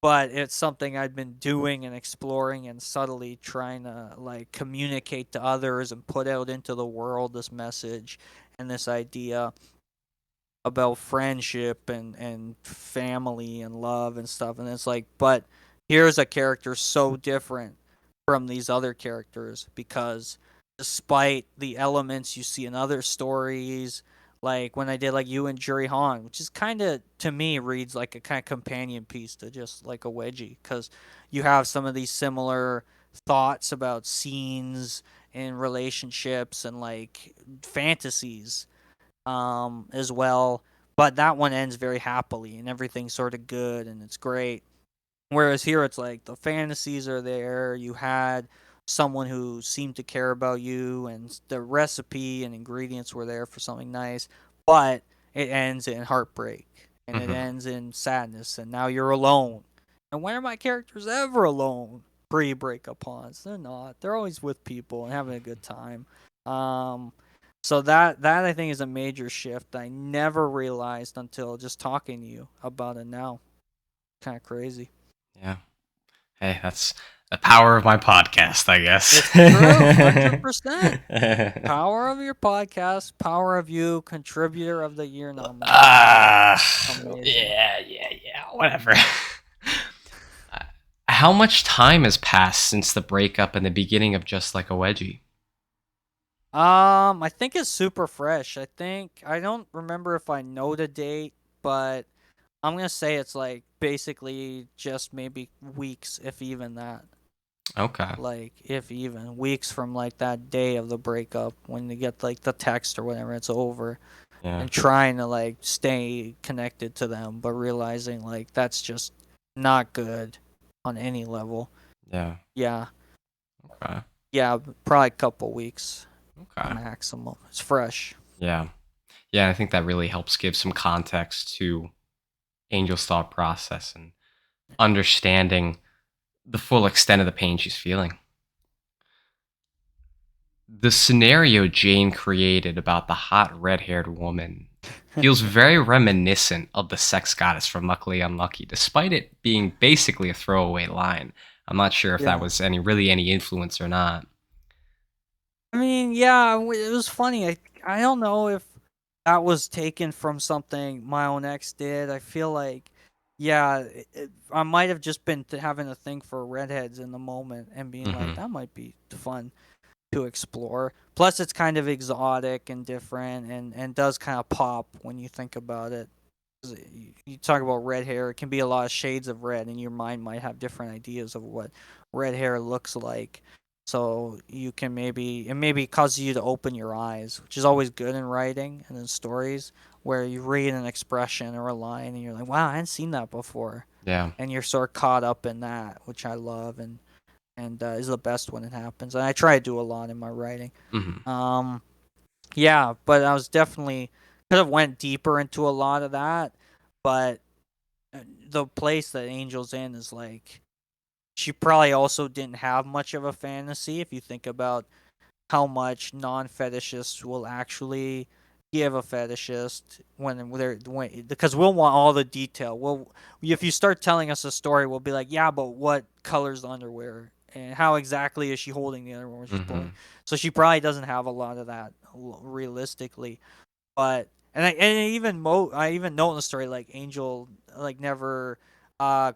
but it's something I'd been doing and exploring and subtly trying to like communicate to others and put out into the world this message and this idea about friendship and family and love and stuff. And it's like, but here's a character so different from these other characters because despite the elements you see in other stories, like when I did like you and Jury Han, which is kind of to me reads like a kind of companion piece to just like a wedgie, because you have some of these similar thoughts about scenes and relationships and like fantasies as well. But that one ends very happily and everything's sort of good and it's great. Whereas here it's like the fantasies are there. You had someone who seemed to care about you, and the recipe and ingredients were there for something nice, but it ends in heartbreak and it Hmm. ends in sadness, and now you're alone. And when are my characters ever alone? Pre-breakup haunts, they're not. They're always with people and having a good time. Um, so that I think is a major shift I never realized until just talking to you about it now. Kind of crazy. Yeah. Hey, that's the power of my podcast, I It's true, 100%. guess. Power of your podcast, power of you, contributor of the year nomination. Ah, Amazing. yeah, whatever. How much time has passed since the breakup and the beginning of Just Like a Wedgie? I think it's super fresh. I don't remember if I know the date, but I'm gonna say it's like basically just maybe weeks, if even that. Okay. Like if even weeks from like that day of the breakup when you get like the text or whatever, it's over. Yeah. And trying to like stay connected to them, but realizing like that's just not good on any level. Yeah. Yeah, Okay. yeah, probably a couple weeks Okay. maximum. It's fresh. Yeah. Yeah, I think that really helps give some context to Angel's thought process and understanding the full extent of the pain she's feeling. The scenario Jane created about the hot red haired woman feels very reminiscent of the sex goddess from Luckily Unlucky, despite it being basically a throwaway line. I'm not sure if that Yeah. was any influence or not. I mean, yeah, it was funny. I don't know if that was taken from something my own ex did. I feel like, yeah, I might have just been having a thing for redheads in the moment and being like, Hmm. that might be fun to explore. Plus, it's kind of exotic and different, and does kind of pop when you think about it. You talk about red hair; it can be a lot of shades of red, and your mind might have different ideas of what red hair looks like. So you can maybe it maybe causes you to open your eyes, which is always good in writing and in stories, where you read an expression or a line and you're like, "Wow, I hadn't seen that before," Yeah. and you're sort of caught up in that, which I love and is the best when it happens. And I try to do a lot in my writing. Hmm. Um, yeah, but I was definitely could have went deeper into a lot of that, but the place that Angel's in is like she probably also didn't have much of a fantasy if you think about how much non-fetishists will actually give a fetishist when because we'll want all the detail. Well, if you start telling us a story, we'll be like, yeah, but what color's the underwear and how exactly is she holding the underwear when she's pulling? Hmm. So she probably doesn't have a lot of that realistically. But I even know in the story like Angel like never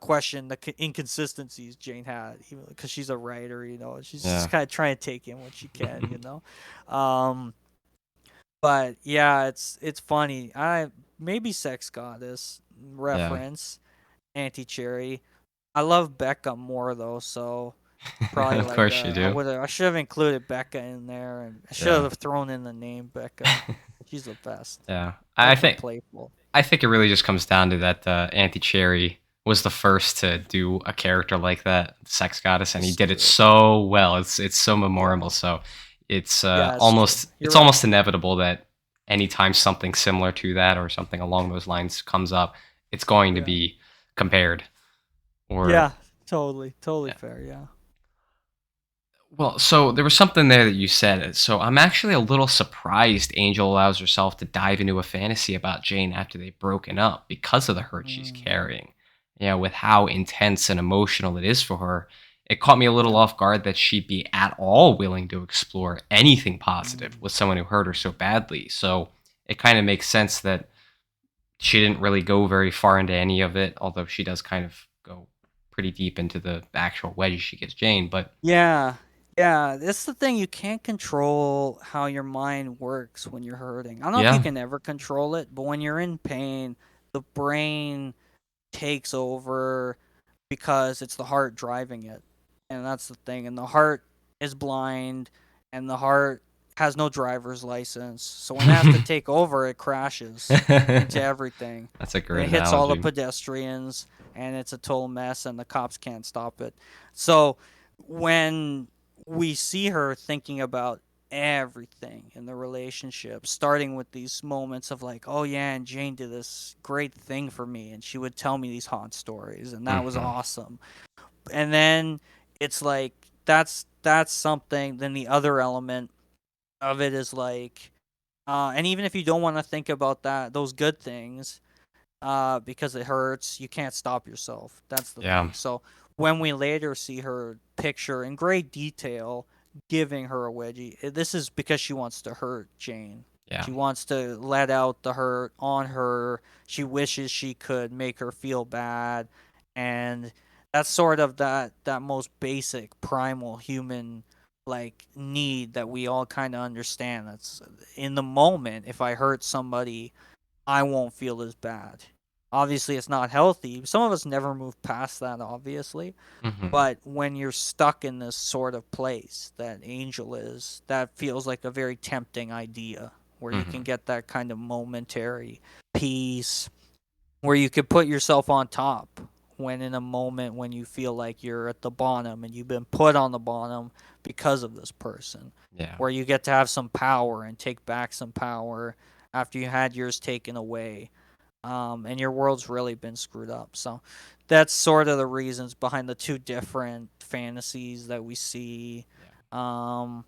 questioned the inconsistencies Jane had, even because she's a writer, she's just Yeah. kind of trying to take in what she can. um but yeah, it's funny. I maybe sex goddess Yeah. reference, anti cherry. I love Becca more though, so probably Of like course you do. I should have included Becca in there, and I should Yeah. have thrown in the name Becca. She's the best. Yeah. I I like the think playful. I think it really just comes down to that Auntie Cherry was the first to do a character like that, Sex Goddess, and he It's did it true. so well. It's so Yeah. memorable. So it's Yeah, it's true. You're it's right. almost inevitable that anytime something similar to that or something along those lines comes up, it's going to Yeah. be compared. Or Yeah. Totally. Totally yeah. fair. Yeah. Well, so there was something there that you said. So I'm actually a little surprised Angel allows herself to dive into a fantasy about Jane after they've broken up because of the hurt she's Mm, carrying. With how intense and emotional it is for her, it caught me a little yeah. off guard that she'd be at all willing to explore anything positive Mm, with someone who hurt her so badly. So it kind of makes sense that she didn't really go very far into any of it, although she does kind of go pretty deep into the actual wedgie she gives Jane. But yeah. Yeah. That's the thing. You can't control how your mind works when you're hurting. I don't know if you yeah. can ever control it, but when you're in pain, the brain takes over because it's the heart driving it. And that's the thing. And the heart is blind and the heart has no driver's license. So when it has to take over, it crashes into everything. That's a And great it hits all the analogy. pedestrians and it's a total mess and the cops can't stop it. So when we see her thinking about everything in the relationship, starting with these moments of like, oh yeah, and Jane did this great thing for me, and she would tell me these haunt stories, and that was Hmm. awesome. And then it's like that's something. Then the other element of it is like, and even if you don't want to think about those good things, because it hurts. You can't stop yourself. That's the Yeah. thing. So when we later see her picture in great detail giving her a wedgie, this is because she wants to hurt Jane. Yeah. She wants to let out the hurt on her. She wishes she could make her feel bad, and that's sort of that most basic primal human like need that we all kind of understand. That's in the moment. If I hurt somebody, I won't feel as bad. Obviously, it's not healthy. Some of us never move past that, obviously. Hmm. But when you're stuck in this sort of place that Angel is, that feels like a very tempting idea where you can Hmm. get that kind of momentary peace, where you could put yourself on top when in a moment when you feel like you're at the bottom and you've been put on the bottom because of this person, Yeah. where you get to have some power and take back some power after you had yours taken away, and your world's really been screwed up. So that's sort of the reasons behind the two different fantasies that we see. Yeah. um,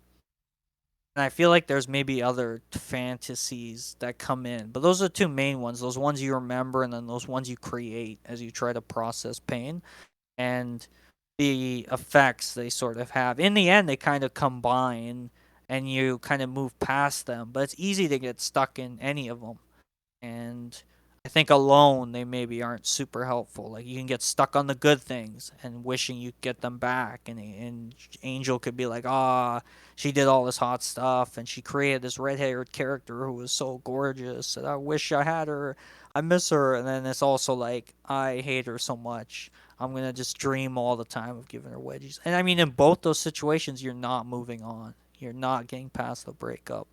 and I feel like there's maybe other fantasies that come in, but those are the two main ones. Those ones you remember, and then those ones you create as you try to process pain, and the effects they sort of have. In the end, they kind of combine, and you kind of move past them. But it's easy to get stuck in any of them, and I think alone they maybe aren't super helpful. Like you can get stuck on the good things and wishing you get them back, and Angel could be like, ah, she did all this hot stuff, and she created this red-haired character who was so gorgeous, and I wish I had her. I miss her, and then it's also like I hate her so much. I'm gonna just dream all the time of giving her wedgies. And I mean, in both those situations, you're not moving on. You're not getting past the breakup,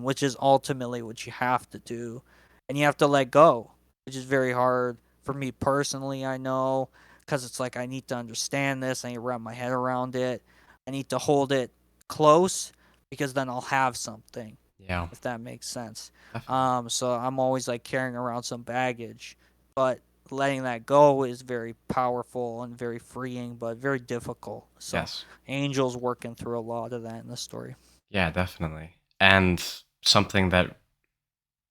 which is ultimately what you have to do, and you have to let go, which is very hard for me personally. I know, because it's like I need to understand this. I need to wrap my head around it. I need to hold it close because then I'll have something, Yeah. if that makes sense. Definitely. So I'm always like carrying around some baggage, but letting that go is very powerful and very freeing, but very difficult. So Yes. Angel's working through a lot of that in the story. Yeah, definitely. And something that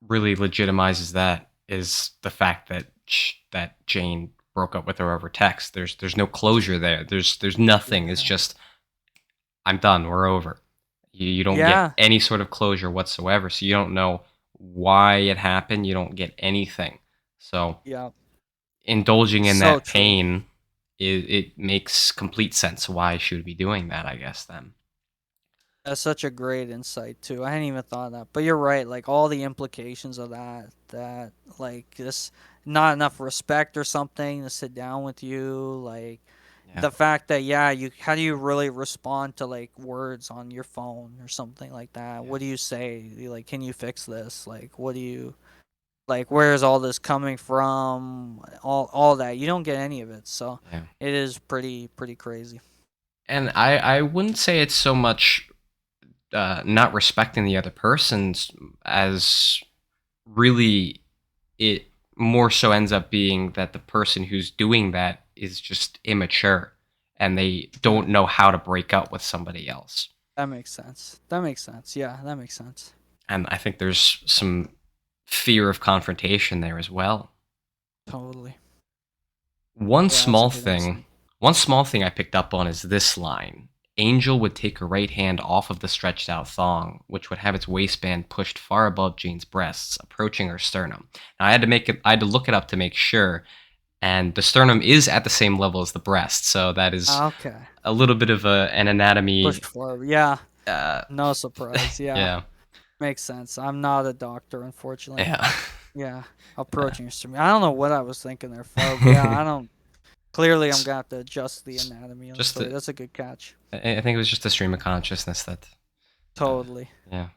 really legitimizes that is the fact that that Jane broke up with her over text. There's no closure there. There's nothing. It's Yeah. just I'm done. We're over. You don't get Yeah. any sort of closure whatsoever. So you don't know why it happened. You don't get anything. So Yeah. indulging in So that true. pain, it makes complete sense why she would be doing that, I guess, then. That's such a great insight too. I hadn't even thought of that. But you're right, like all the implications of that like this not enough respect or something to sit down with you, like Yeah. the fact that yeah, you how do you really respond to like words on your phone or something like that? Yeah. What do you say? Like, can you fix this? Like, what do you like where is all this coming from? All that. You don't get any of it. So Yeah. it is pretty crazy. And I wouldn't say it's so much not respecting the other person's as really it more so ends up being that the person who's doing that is just immature and they Yeah. don't know how to break up with somebody else. That makes sense. That makes sense. Yeah, that makes sense. And I think there's some fear of confrontation there as well. Totally. One Yeah, that's a small good thing, insight. one small thing I picked up on is this line. Angel would take her right hand off of the stretched out thong, which would have its waistband pushed far above Jane's breasts, approaching her sternum. Now I had to look it up to make sure, and the sternum is at the same level as the breast, so that is Okay. a little bit of an anatomy. Pushed forward. Yeah. Uh, No surprise. Yeah. yeah, Makes sense. I'm not a doctor, unfortunately. yeah, Yeah. Approaching your I don't know what I was thinking there, Fog. Yeah, I don't. Clearly, I'm S- gonna have to adjust the anatomy on the just story. the, That's a good catch. I think it was just a stream of consciousness that, uh, Totally. yeah.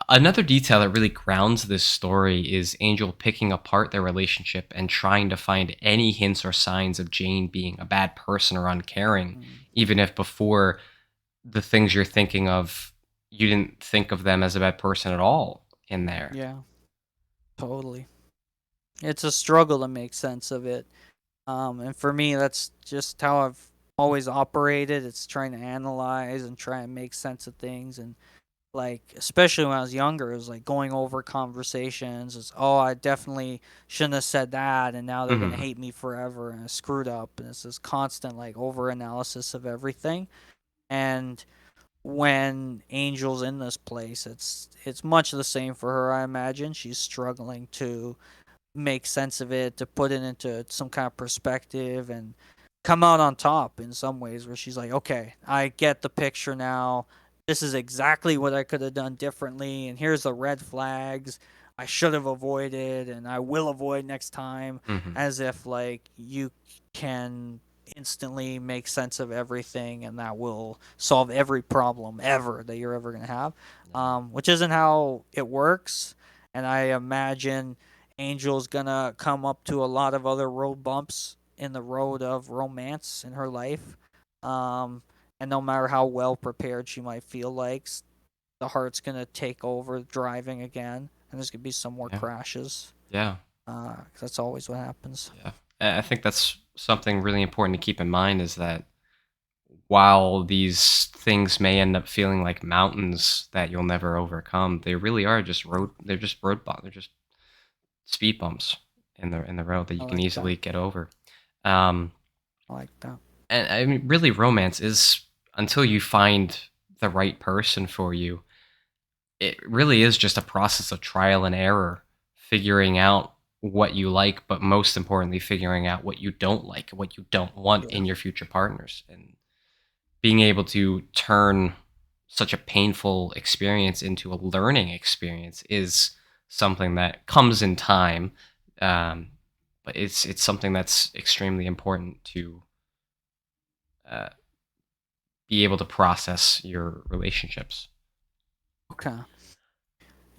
Another detail that really grounds this story is Angel picking apart their relationship and trying to find any hints or signs of Jane being a bad person or uncaring, Mm, even if before the things you're thinking of, you didn't think of them as a bad person at all in there. yeah, totally. It's a struggle to make sense of it. And for me, that's just how I've always operated. It's trying to analyze and try and make sense of things. And like, especially when I was younger, it was like going over conversations. It's, oh, I definitely shouldn't have said that. And now they're going to Mhm. hate me forever. And I screwed up. And it's this constant like over analysis of everything. And when Angel's in this place, it's much the same for her, I imagine. She's struggling to make sense of it, to put it into some kind of perspective and come out on top in some ways where she's like, okay, I get the picture now. This is exactly what I could have done differently. And here's the red flags I should have avoided and I will avoid next time. Mhm. As if like you can instantly make sense of everything and that will solve every problem ever that you're ever going to have, Yeah. which isn't how it works. And I imagine Angel's gonna come up to a lot of other road bumps in the road of romance in her life. Um, and no matter how well prepared she might feel like, the heart's gonna take over driving again, and there's gonna be some more Yeah. crashes. Yeah. 'Cause that's always what happens. Yeah. I think that's something really important to keep in mind is that while these things may end up feeling like mountains that you'll never overcome, they really are just Yeah, they're just they're just speed bumps in the road that I you can like that. easily get over. Um, I like that. and I mean, really, romance is until you find the right person for you, it really is just a process of trial and error, figuring out what you like, but most importantly, figuring out what you don't like, what you don't want Yeah. in your future partners, and being able to turn such a painful experience into a learning experience is something that comes in time, um, but it's something that's extremely important to uh, be able to process your relationships. Okay.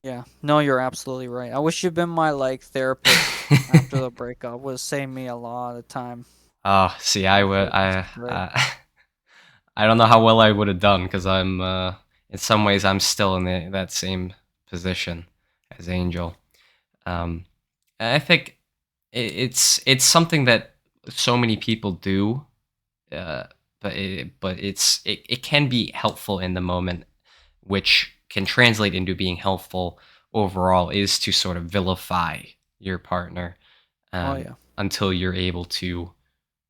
Yeah. No, you're absolutely right. I wish you'd been my like therapist after the breakup. Would have saved me a lot of time. Oh, see, My therapist is great. I don't know how well I would have done because I'm in some ways I'm still in that same position as Angel. Um, and I think it's something that so many people do, uh, it can be helpful in the moment, which can translate into being helpful overall. Is to sort of vilify your partner Oh yeah. until you're able to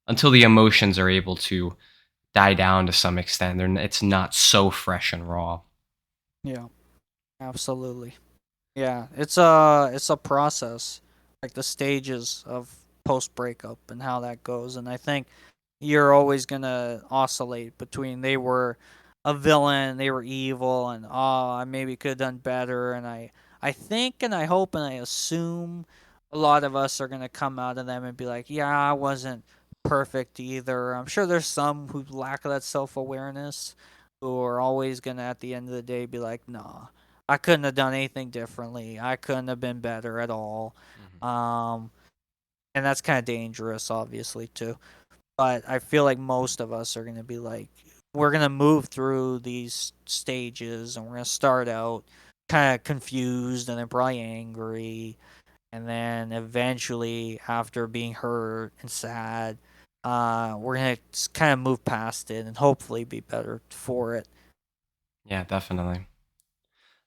until the emotions are able to die down to some extent. It's not so fresh and raw. Yeah. Absolutely. Yeah, it's a process, like the stages of post breakup and how that goes. And I think you're always gonna oscillate between they were a villain, they were evil, and oh, I maybe could have done better. And I think and I hope and I assume a lot of us are gonna come out of them and be like, yeah, I wasn't perfect either. I'm sure there's some who lack that self awareness, who are always gonna at the end of the day be like, nah, I couldn't have done anything differently. I couldn't have been better at all. Mhm. Um, and that's kind of dangerous, obviously, too. But I feel like most of us are going to be like, we're going to move through these stages and we're going to start out kind of confused and then probably angry. And then eventually, after being hurt and sad, we're going to kind of move past it and hopefully be better for it. Yeah, definitely.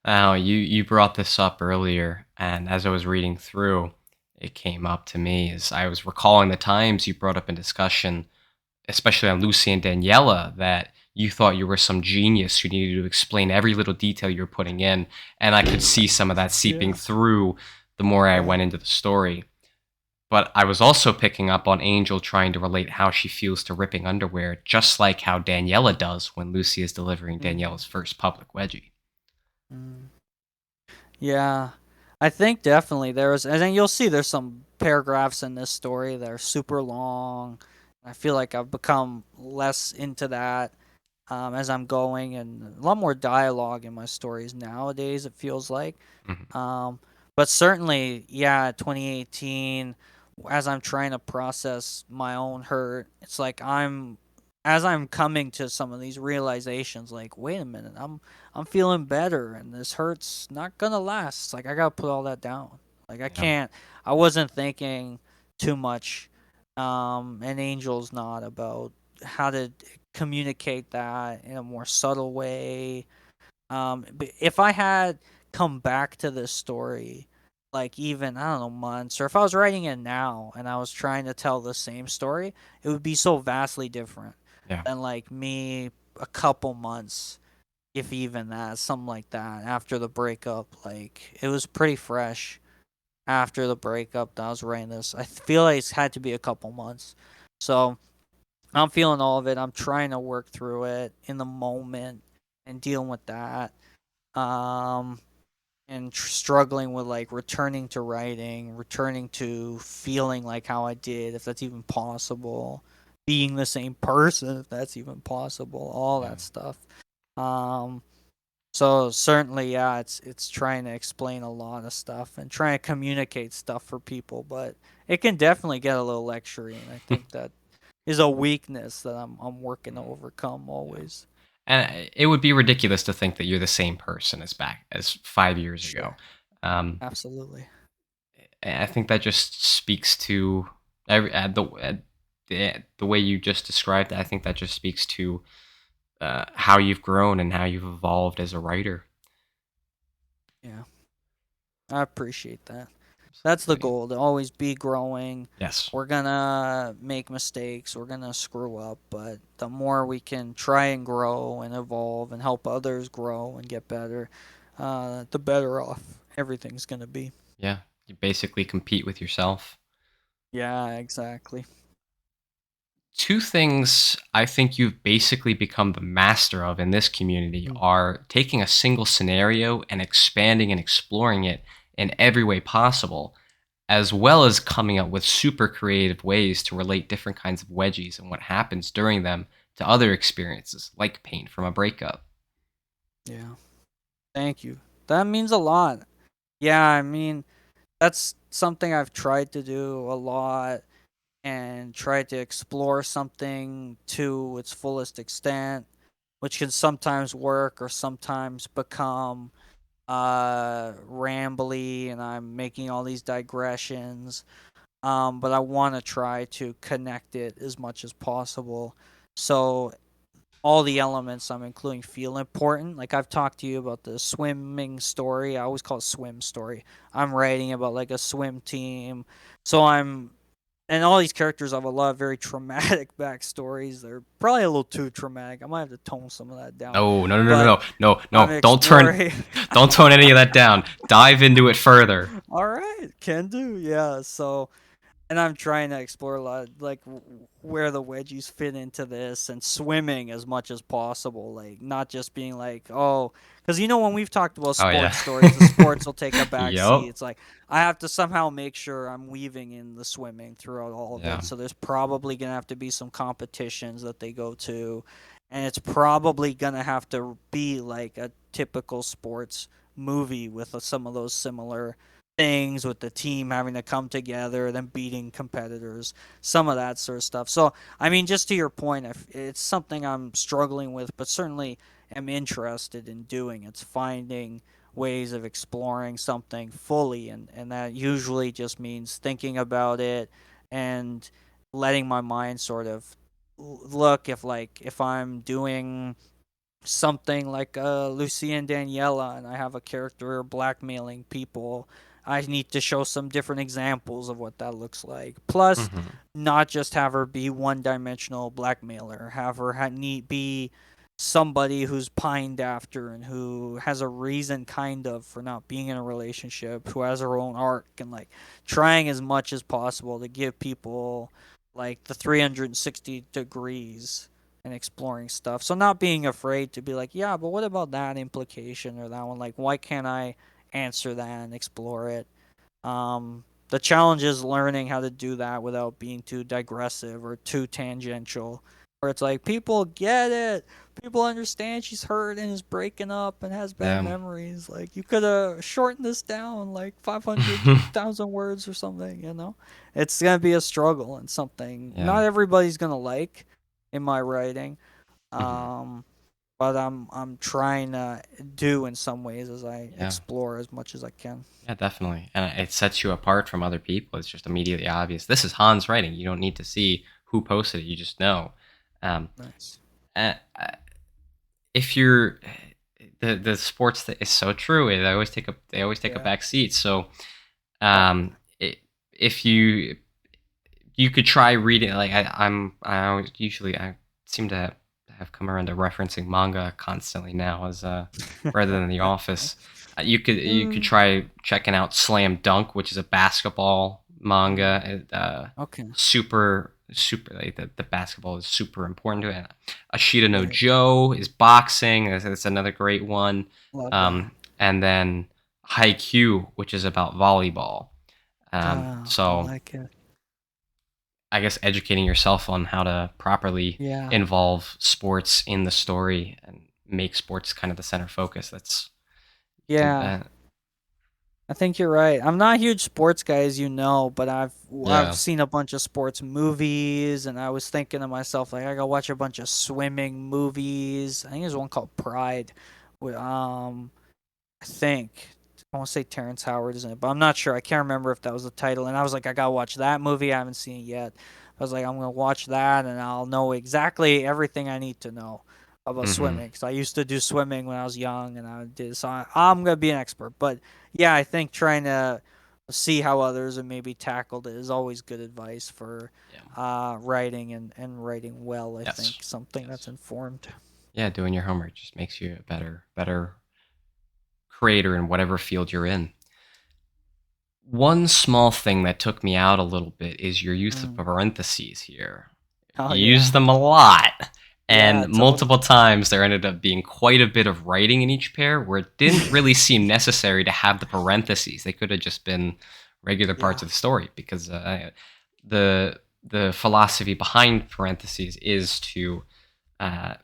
Now, you brought this up earlier, and as I was reading through, it came up to me as I was recalling the times you brought up in discussion, especially on Lucy and Daniela, that you thought you were some genius who needed to explain every little detail you're putting in, and I could see some of that seeping Yeah. through the more I Yeah. went into the story. But I was also picking up on Angel trying to relate how she feels to ripping underwear, just like how Daniela does when Lucy is delivering Mm, Daniela's first public wedgie. mm. Yeah, I think definitely there's, and then you'll see there's some paragraphs in this story that are super long. I feel like I've become less into that. as I'm going, and a lot more dialogue in my stories nowadays. It feels like, Mhm. um, but certainly, yeah, 2018. As I'm trying to process my own hurt, it's like as I'm coming to some of these realizations, like, wait a minute, I'm feeling better, and this hurt's not gonna last. It's like I gotta put all that down. Like I Yeah. can't. I wasn't thinking too much, and Angel's not about how to communicate that in a more subtle way. But if I had come back to this story, like even, I don't know, months, or if I was writing it now and I was trying to tell the same story, it would be so vastly different Yeah. than like me a couple months, if even that, something like that, after the breakup. Like it was pretty fresh after the breakup that I was writing this. I feel like it's had to be a couple months. So I'm feeling all of it. I'm trying to work through it in the moment and dealing with that. Um, and struggling with like returning to writing, returning to feeling like how I did, if that's even possible, being the same person, if that's even possible, all Yeah. that stuff. Um, so certainly, yeah, it's trying to explain a lot of stuff and trying to communicate stuff for people, but it can definitely get a little lecturing, and I think that is a weakness that I'm working to overcome Yeah. always. And it would be ridiculous to think that you're the same person as back as 5 years ago. Sure, Um, absolutely. I think that just speaks to the way you just described it. I think that just speaks to how you've grown and how you've evolved as a writer. Yeah, I appreciate that. That's the Absolutely. goal, to always be growing. Yes. We're gonna make mistakes, we're gonna screw up, but the more we can try and grow and evolve and help others grow and get better, the better off everything's gonna be. Yeah. You basically compete with yourself. Yeah, exactly. Two things I think you've basically become the master of in this community Mm. are taking a single scenario and expanding and exploring it in every way possible, as well as coming up with super creative ways to relate different kinds of wedgies and what happens during them to other experiences, like pain from a breakup. Yeah. Thank you. That means a lot. Yeah, I mean, that's something I've tried to do a lot, and tried to explore something to its fullest extent, which can sometimes work or sometimes become rambly, and I'm making all these digressions. But I want to try to connect it as much as possible. So all the elements I'm including feel important. Like I've talked to you about the swimming story. I always call it swim story. I'm writing about like a swim team. So I'm and all these characters have a lot of very traumatic backstories. They're probably a little too traumatic. I might have to tone some of that down. No, no, no, no, But no, no, I'm no. Don't turn exploring. don't tone any of that down. Dive into it further. All right, can do. Yeah. So and I'm trying to explore a lot, like where the wedgies fit into this, and swimming as much as possible. Like not just being like, oh, because when we've talked about Oh yeah. sports stories, the sports will take a back seat. Yup. It's like I have to somehow make sure I'm weaving in the swimming throughout all of Yeah. it. So there's probably gonna have to be some competitions that they go to, and it's probably gonna have to be like a typical sports movie with some of those similar things, with the team having to come together, then beating competitors, some of that sort of stuff. So, I mean, just to your point, it's something I'm struggling with, but certainly am interested in doing. It's finding ways of exploring something fully, and that usually just means thinking about it and letting my mind sort of look, if I'm doing something like Lucy and Daniela, and I have a character blackmailing people, I need to show some different examples of what that looks like. Plus, Mhm. not just have her be one-dimensional blackmailer, have her be somebody who's pined after and who has a reason kind of for not being in a relationship, who has her own arc, and like trying as much as possible to give people like the 360 degrees and exploring stuff. So not being afraid to be like, yeah, but what about that implication or that one? Like, why can't I answer that and explore it? The challenge is learning how to do that without being too digressive or too tangential. where it's like people get it, people understand she's hurt and is breaking up and has bad Yeah. memories. Like you could have shortened this down like 500,000 words or something. It's gonna be a struggle and something Yeah. not everybody's gonna like in my writing. Mhm. Um, but I'm trying to do in some ways as I Yeah. explore as much as I can. Yeah, definitely. And it sets you apart from other people. It's just immediately obvious. This is Hans writing. You don't need to see who posted it. You just know. Um, Nice. uh, if you're the sports that is so true. They always take a Yeah. back seat. So Right. it, if you could try reading like I always usually I seem to have come around to referencing manga constantly now as rather than The Office. You could Mm, try checking out Slam Dunk, which is a basketball mm, manga. okay. Super like the basketball is super important to it. Ashita no Right. Joe is boxing. That's another great one. Love that. And then Haikyuu, which is about volleyball. I So like it. I guess educating yourself on how to properly Yeah. involve sports in the story and make sports kind of the center focus. That's do Yeah. that. I think you're right. I'm not a huge sports guy, as you know, but I've Yeah. seen a bunch of sports movies, and I was thinking to myself, like, I gotta watch a bunch of swimming movies. I think there's one called Pride. With I think I want to say Terrence Howard is in it, but I'm not sure. I can't remember if that was the title. And I was like, I gotta watch that movie. I haven't seen it yet. I was like, I'm gonna watch that, and I'll know exactly everything I need to know about Hmm. swimming because I used to do swimming when I was young, and I did. So I'm gonna be an expert. But yeah, I think trying to see how others have maybe tackled it is always good advice for Yeah. writing and writing well. I Yes. think something that's Yes. informed. Yeah. Doing your homework just makes you a better creator in whatever field you're in. One small thing that took me out a little bit is your use of Mm. parentheses here. Oh You use yeah, them a lot. yeah, And multiple totally. times there ended up being quite a bit of writing in each pair where it didn't really seem necessary to have the parentheses. They could have just been regular parts Yeah, of the story because the philosophy behind parentheses is to uh,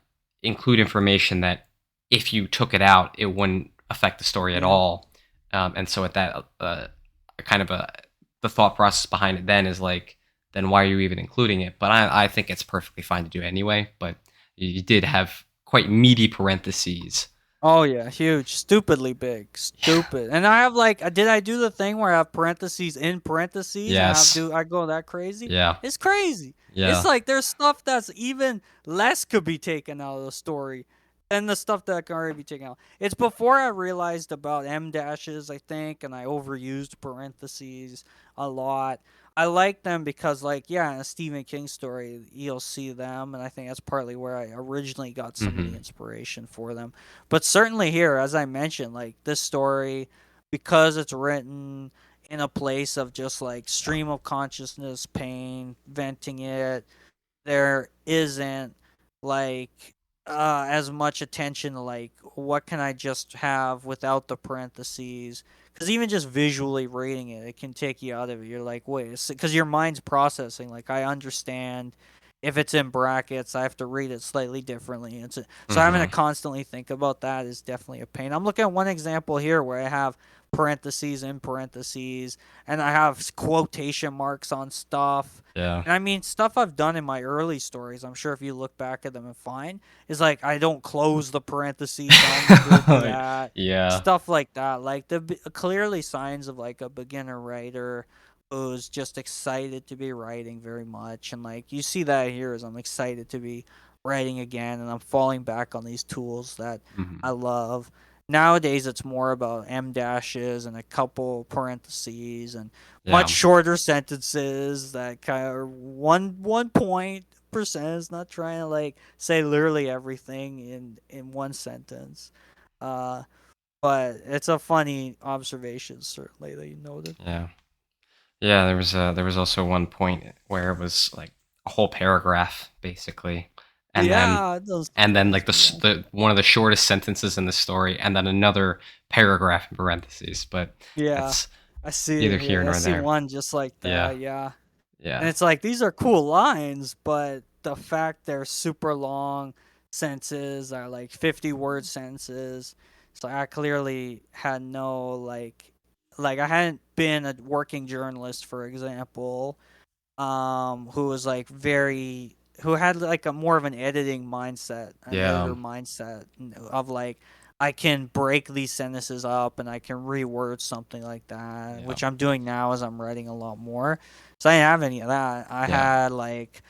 include information that if you took it out, it wouldn't affect the story at yeah. all. And so at that kind of the thought process behind it then is like, then why are you even including it? But I think it's perfectly fine to do anyway. But you did have quite meaty parentheses. Oh yeah, huge, stupidly big, Yeah. stupid. And I have like, did I do the thing where I have parentheses in parentheses and Yes. I go that crazy? Yeah. It's crazy. It's Yeah. like there's stuff that's even less could be taken out of the story than the stuff that can already be taken out. It's before I realized about M dashes, I think, and I overused parentheses a lot. I like them because, like, yeah, in a Stephen King story, you'll see them, and I think that's partly where I originally got some of the Hmm. inspiration for them. But certainly here, as I mentioned, like this story, because it's written in a place of just like Yeah. stream of consciousness, pain, venting it, there isn't like as much attention to like what can I just have without the parentheses. Because even just visually reading it, it can take you out of it. You're like, wait, because your mind's processing. Like, I understand if it's in brackets, I have to read it slightly differently. So having to Hmm. constantly think about that is definitely a pain. I'm looking at one example here where I have parentheses in parentheses, and I have quotation marks on stuff, Yeah. and I mean, stuff I've done in my early stories, I'm sure if you look back at them and find, is like I don't close the parentheses. I'm the good for that. Yeah. Stuff like that. Like clearly signs of like a beginner writer who's just excited to be writing very much. And like you see that here as I'm excited to be writing again and I'm falling back on these tools that I Hmm. love. Nowadays it's more about M dashes and a couple parentheses and much Yeah. shorter sentences that kind of one point percent is not trying to like say literally everything in one sentence. Uh, but it's a funny observation certainly that you noted. Yeah. Yeah. There was also one point where it was like a whole paragraph basically, and then Yeah, those and then those like do that. the one of the shortest sentences in the story, and then another paragraph in parentheses. But Yeah, that's I see neither it here. here I nor see there. one just like Yeah. that. Yeah. Yeah. And it's like these are cool lines, but the fact they're super long sentences are like 50-word sentences. So I clearly had no like I hadn't been a working journalist, for example, who was like very who had like a more of an editing mindset, an Yeah. editor mindset of like I can break these sentences up and I can reword something like that, Yeah. which I'm doing now as I'm writing a lot more. So I didn't have any of that. I Yeah. had like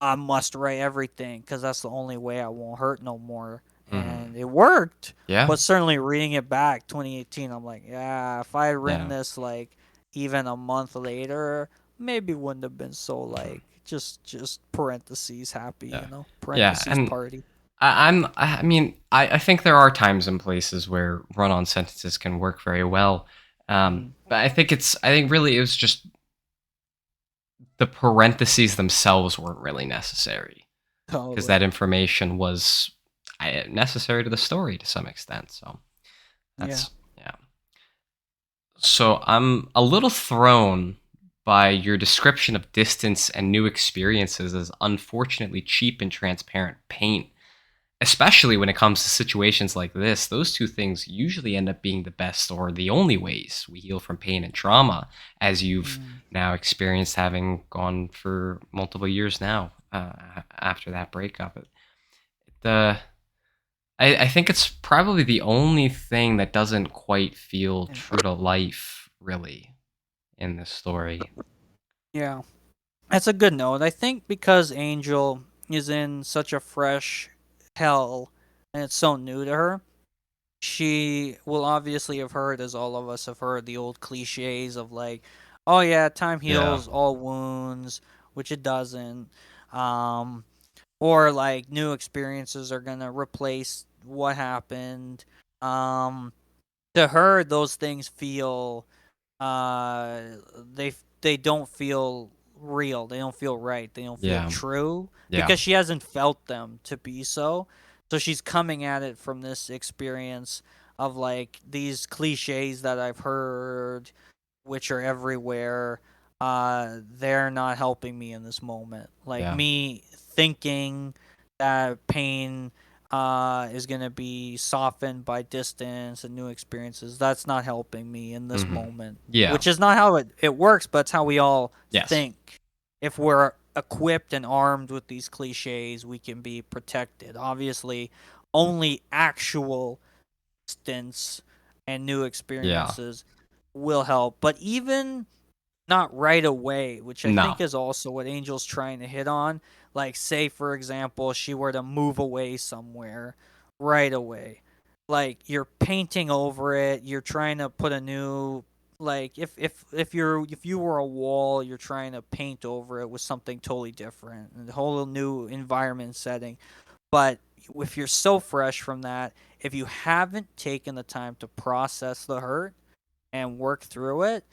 I must write everything because that's the only way I won't hurt no more, Mhm. and it worked. Yeah. But certainly reading it back, 2018, I'm like, yeah, if I had written Yeah. this like even a month later, maybe wouldn't have been so Mhm. like just parentheses happy, Yeah. Yeah. parentheses And party. I mean, I think there are times and places where run-on sentences can work very well. Mm, But I think really it was just the parentheses themselves weren't really necessary because totally. that information was necessary to the story to some extent. So Yeah. that's yeah. So I'm a little thrown by your description of distance and new experiences as unfortunately cheap and transparent paint, especially when it comes to situations like this. Those two things usually end up being the best or the only ways we heal from pain and trauma, as you've Mm. now experienced having gone for multiple years now after that breakup. The I think it's probably the only thing that doesn't quite feel And true to life, really, in this story. yeah. That's a good note. I think because Angel is in such a fresh hell and it's so new to her, she will obviously have heard, as all of us have heard, the old cliches of like, oh yeah, time Yeah. heals all wounds, which it doesn't. Um, or like new experiences are gonna replace what happened. Um, to her, those things feel uh they they don't feel real, they don't feel right, they don't feel Yeah. true Yeah. because she hasn't felt them to be so she's coming at it from this experience of like these cliches that I've heard, which are everywhere. They're not helping me in this moment. Like Yeah. me thinking that pain is going to be softened by distance and new experiences, that's not helping me in this Mhm. moment, Yeah. which is not how it works, but it's how we all Yes. think. If we're equipped and armed with these cliches, we can be protected. Obviously, only actual distance and new Yeah. experiences will help. But even not right away, which I No. think is also what Angel's trying to hit on. Like, say, for example, she were to move away somewhere right away. Like, you're painting over it, you're trying to put a new like if you were a wall, you're trying to paint over it with something totally different, and a whole new environment setting. But if you're so fresh from that, if you haven't taken the time to process the hurt and work through it,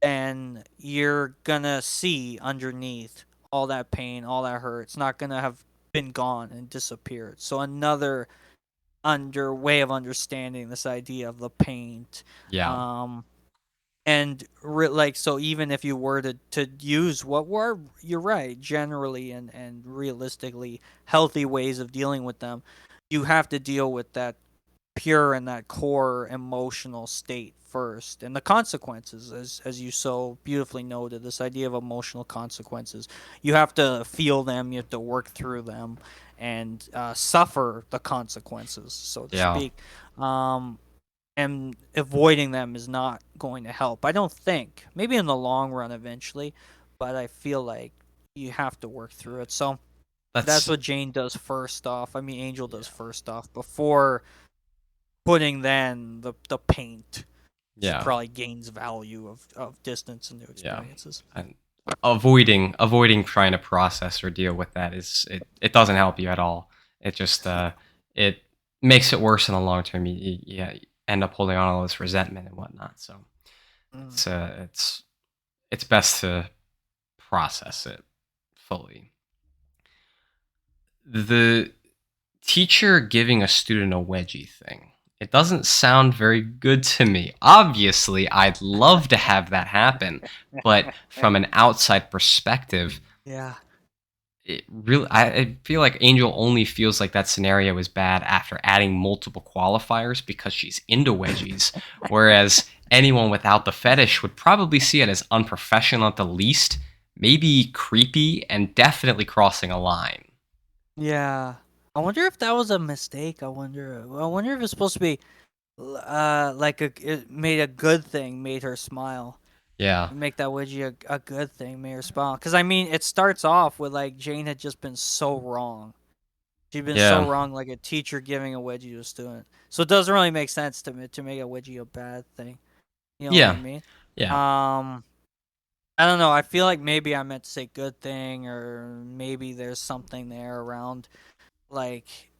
then you're gonna see underneath all that pain, all that hurt. It's not gonna have been gone and disappeared. So another under way of understanding this idea of the paint. Yeah. Um, like so even if you were to use what were, you're right, generally and realistically healthy ways of dealing with them, you have to deal with that pure and that core emotional state first, and the consequences, as you so beautifully noted, this idea of emotional consequences, you have to feel them, you have to work through them, and suffer the consequences, so to Yeah. speak. Um, and avoiding them is not going to help, I don't think. Maybe in the long run eventually, but I feel like you have to work through it. So that's That's what Jane does first off. I mean, Angel does yeah. first off before putting then the paint. She Yeah. probably gains value of distance and new Yeah. experiences. And avoiding trying to process or deal with that it doesn't help you at all. It just it makes it worse in the long term. You end up holding on to all this resentment and whatnot. So Mm. it's best to process it fully. The teacher giving a student a wedgie thing. It doesn't sound very good to me. Obviously, I'd love to have that happen, but from an outside perspective, Yeah. it really I feel like Angel only feels like that scenario is bad after adding multiple qualifiers because she's into wedgies, whereas anyone without the fetish would probably see it as unprofessional at the least, maybe creepy, and definitely crossing a line. Yeah. I wonder if that was a mistake. I wonder if it's supposed to be like it made a good thing, made her smile. Yeah. Make that wedgie a good thing, made her smile. Because I mean, it starts off with like Jane had just been so wrong. She'd been so Yeah. wrong, like a teacher giving a wedgie to a student. So it doesn't really make sense to make a wedgie a bad thing. You know what I Yeah. mean? Yeah. Um, I don't know. I feel like maybe I meant to say good thing, or maybe there's something there around like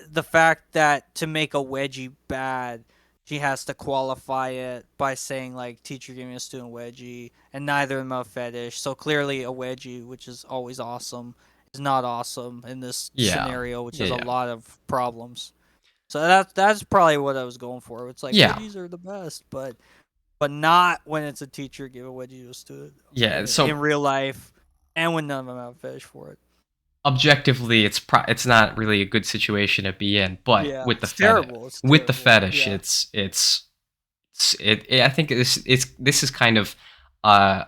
the fact that to make a wedgie bad, she has to qualify it by saying like teacher giving a student wedgie, and neither of them have a fetish. So clearly, a wedgie, which is always awesome, is not awesome in this Yeah. scenario, which Yeah. has a Yeah. lot of problems. So that's probably what I was going for. It's like Yeah. wedgies are the best, but not when it's a teacher give a wedgie to a student Yeah. in So real life, and when none of them have a fetish for it. objectively, it's not really a good situation to be in, but Yeah, it's terrible. It's with the terrible. fetish, Yeah. I think this is kind of a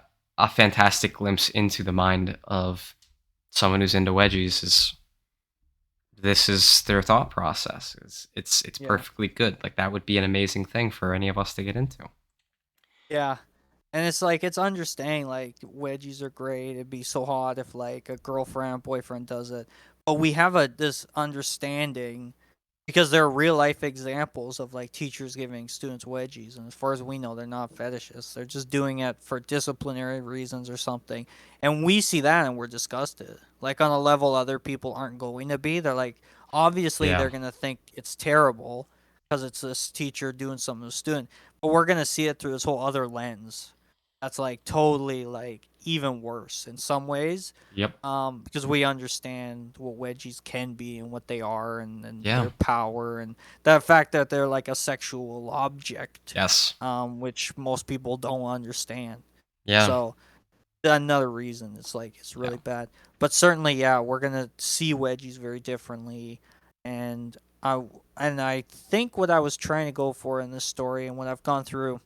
fantastic glimpse into the mind of someone who's into wedgies. Is this is their thought process? It's Yeah. perfectly good. Like that would be an amazing thing for any of us to get into. Yeah. And it's like it's understanding like wedgies are great. It'd be so hot if like a girlfriend or boyfriend does it. But we have a this understanding because there are real life examples of like teachers giving students wedgies, and as far as we know they're not fetishists. They're just doing it for disciplinary reasons or something. And we see that and we're disgusted. Like on a level other people aren't going to be. They're like obviously Yeah. they're going to think it's terrible because it's this teacher doing something to a student, but we're going to see it through this whole other lens that's like totally like even worse in some ways, Yep. because we understand what wedgies can be and what they are, and Yeah. their power, and the fact that they're like a sexual object, Yes. which most people don't understand. Yeah. So another reason it's like it's Yeah. really bad. But certainly, yeah, we're gonna see wedgies very differently, and I think what I was trying to go for in this story and what I've gone through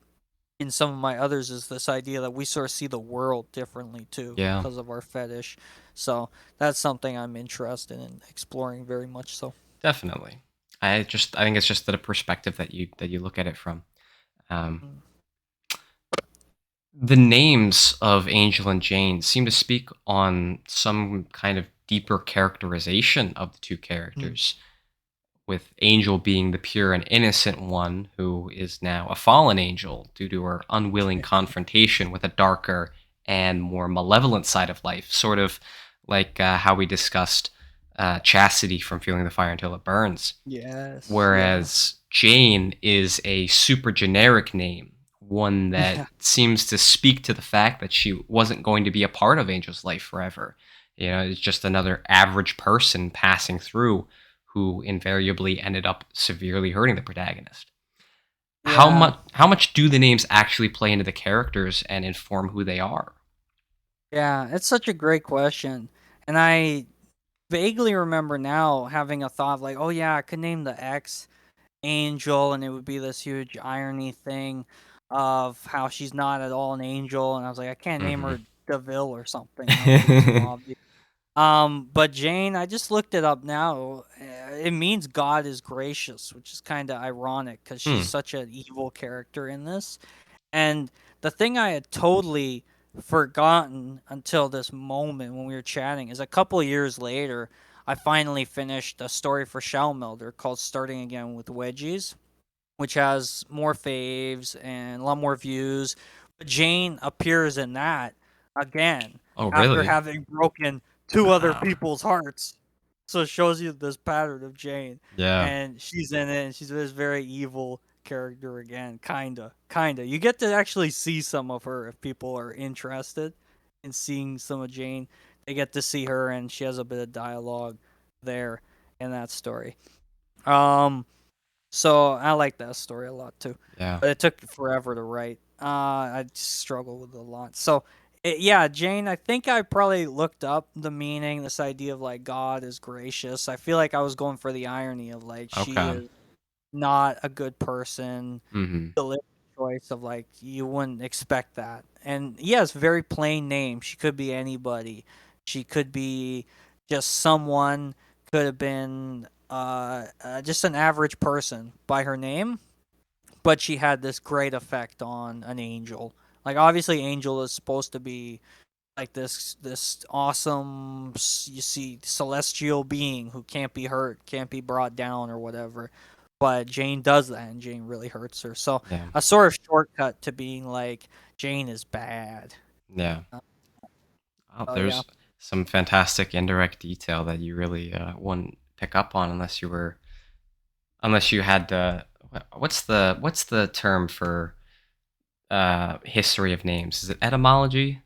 in some of my others is this idea that we sort of see the world differently too Yeah. because of our fetish. So that's something I'm interested in exploring very much so. Definitely. I think it's just the perspective that you look at it from. Um, Mm. the names of Angel and Jane seem to speak on some kind of deeper characterization of the two Mm. characters, with Angel being the pure and innocent one who is now a fallen angel due to her unwilling confrontation with a darker and more malevolent side of life, sort of like how we discussed Chastity from Feeling the Fire Until It Burns. Yes. Yeah. Whereas Jane is a super generic name, one that Yeah. seems to speak to the fact that she wasn't going to be a part of Angel's life forever. You know, it's just another average person passing through who invariably ended up severely hurting the protagonist. Yeah. How much do the names actually play into the characters and inform who they are? Yeah. It's such a great question, and I vaguely remember now having a thought of like, oh yeah, I could name the X Angel, and it would be this huge irony thing of how she's not at all an angel, and I was like, I can't name Hmm. her Deville or something. That would be too obvious. But Jane, I just looked it up now. It means God is gracious, which is kind of ironic because she's Hmm. such an evil character in this. And the thing I had totally forgotten until this moment when we were chatting is a couple of years later, I finally finished a story for Shellmelder called Starting Again with Wedgies, which has more faves and a lot more views. But Jane appears in that again Oh, after really? having broken two other Wow. people's hearts. So it shows you this pattern of Jane. Yeah. And she's in it, and she's this very evil character again. Kinda. Kinda. You get to actually see some of her if people are interested in seeing some of Jane. They get to see her, and she has a bit of dialogue there in that story. Um, So I like that story a lot too, Yeah. but it took forever to write. I struggle with it a lot. So yeah, Jane. I think I probably looked up the meaning, this idea of like God is gracious. I feel like I was going for the irony of like she Okay. is not a good person. Mm-hmm. Deliberate choice of like you wouldn't expect that. And yes, very plain name. She could be anybody. She could be just someone. Could have been just an average person by her name, but she had this great effect on an angel. Like obviously, angel is supposed to be like this awesome, you see, celestial being who can't be hurt, can't be brought down or whatever. But Jane does that, and Jane really hurts her. So Yeah. a sort of shortcut to being like Jane is bad. Yeah. Uh, Oh, Oh yeah, there's some fantastic indirect detail that you really wouldn't pick up on unless you had what's the term for history of names? Is it etymology?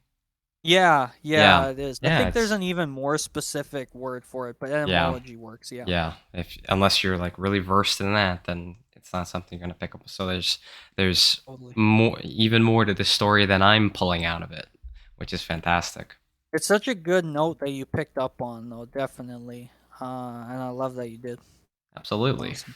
yeah, Yeah. yeah. It is. I Yeah, think there's it's an even more specific word for it, but yeah. etymology works. Yeah, Yeah. If unless you're like really versed in that, then it's not something you're gonna pick up. So there's totally. more even more to the story than I'm pulling out of it, which is fantastic. It's such a good note that you picked up on, though. Definitely, and I love that you did. Absolutely. Awesome.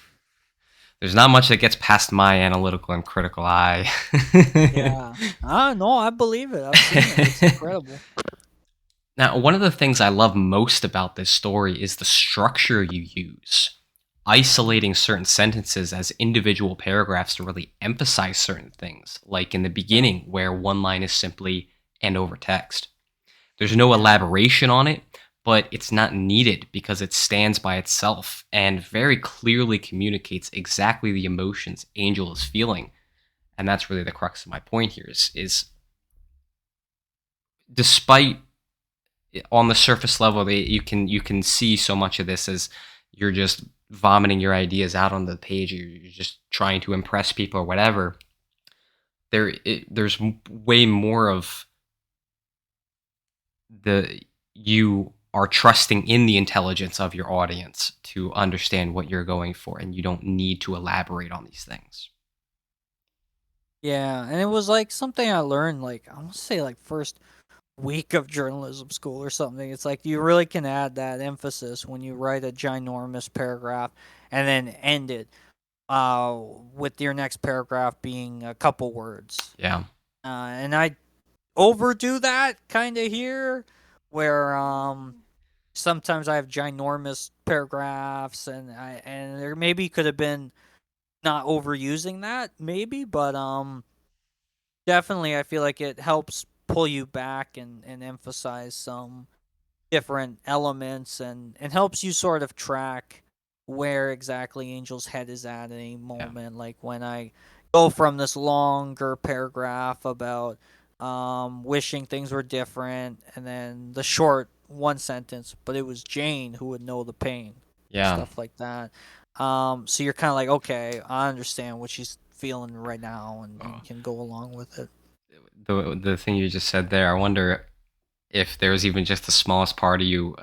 There's not much that gets past my analytical and critical eye. Yeah. No, I believe it. I've seen it. It's incredible. Now, one of the things I love most about this story is the structure you use, Mhm. isolating certain sentences as individual paragraphs to really emphasize certain things, like in the Yeah. beginning, where one line is simply and over text. There's no Yeah. elaboration on it, but it's not needed because it stands by itself and very clearly communicates exactly the emotions Angel is feeling. And that's really the crux of my point here is despite on the surface level you can see so much of this as you're just vomiting your ideas out on the page, you're just trying to impress people or whatever. There's way more of the you are trusting in the intelligence of your audience to understand what you're going for, and you don't need to elaborate on these things. Yeah. And it was like something I learned, like, I want to say, like, first week of journalism school or something. It's like you really can add that emphasis when you write a ginormous paragraph and then end it with your next paragraph being a couple words. Yeah. And I overdo that kind of here, where sometimes I have ginormous paragraphs, and there maybe could have been not overusing that maybe, but definitely I feel like it helps pull you back and emphasize some different elements and helps you sort of track where exactly Angel's head is at any Yeah. moment. Like when I go from this longer paragraph about wishing things were different, and then the short one sentence, but it was Jane who would know the pain, Yeah. stuff like that. So you're kind of like, okay, I understand what she's feeling right now, and Oh, can go along with it. the thing you just said there, I wonder if there was even just the smallest part of you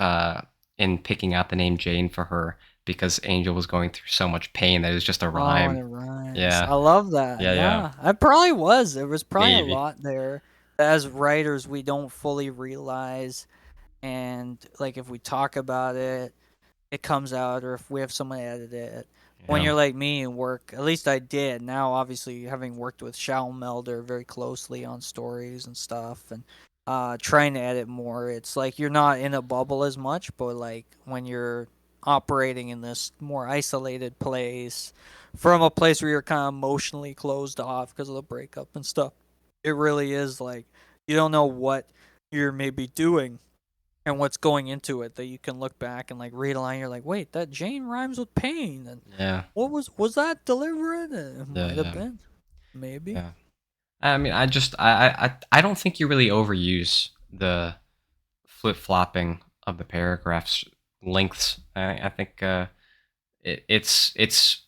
in picking out the name Jane for her because Angel was going through so much pain that it was just a Oh, and rhyme. it rhymes. Yeah. I love that. Yeah, yeah. Yeah, I probably was. There was probably a Maybe. lot there that as writers we don't fully realize, and like if we talk about it, it comes out, or if we have someone edit it. When Yeah. you're like me and work, at least I did. Now, obviously, having worked with Shao Melder very closely on stories and stuff, and trying to edit more, it's like you're not in a bubble as much. But like when you're operating in this more isolated place, from a place where you're kind of emotionally closed off because of the breakup and stuff, it really is like you don't know what you're maybe doing and what's going into it, that you can look back and like read a line. You're like, wait, that Jane rhymes with pain, and Yeah. what was that deliberate? It Yeah, might have yeah. been, maybe. Yeah. I mean, I don't think you really overuse the flip-flopping of the paragraphs lengths. I think it's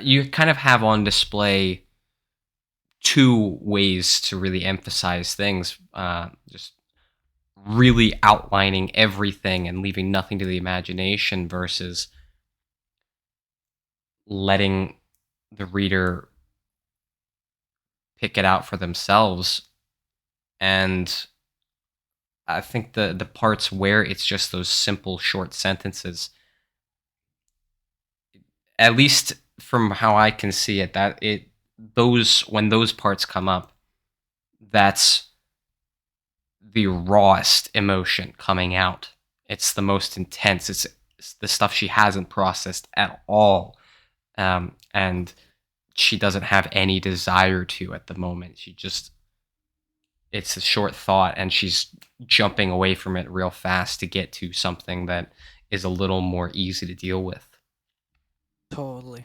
you kind of have on display two ways to really emphasize things. Just really outlining everything and leaving nothing to the imagination versus letting the reader pick it out for themselves. And I think the parts where it's just those simple short sentences, at least from how I can see it, that it those when those parts come up, that's the rawest emotion coming out. It's the most intense. It's the stuff she hasn't processed at all, and she doesn't have any desire to at the moment. She just it's a short thought, and she's jumping away from it real fast to get to something that is a little more easy to deal with. Totally.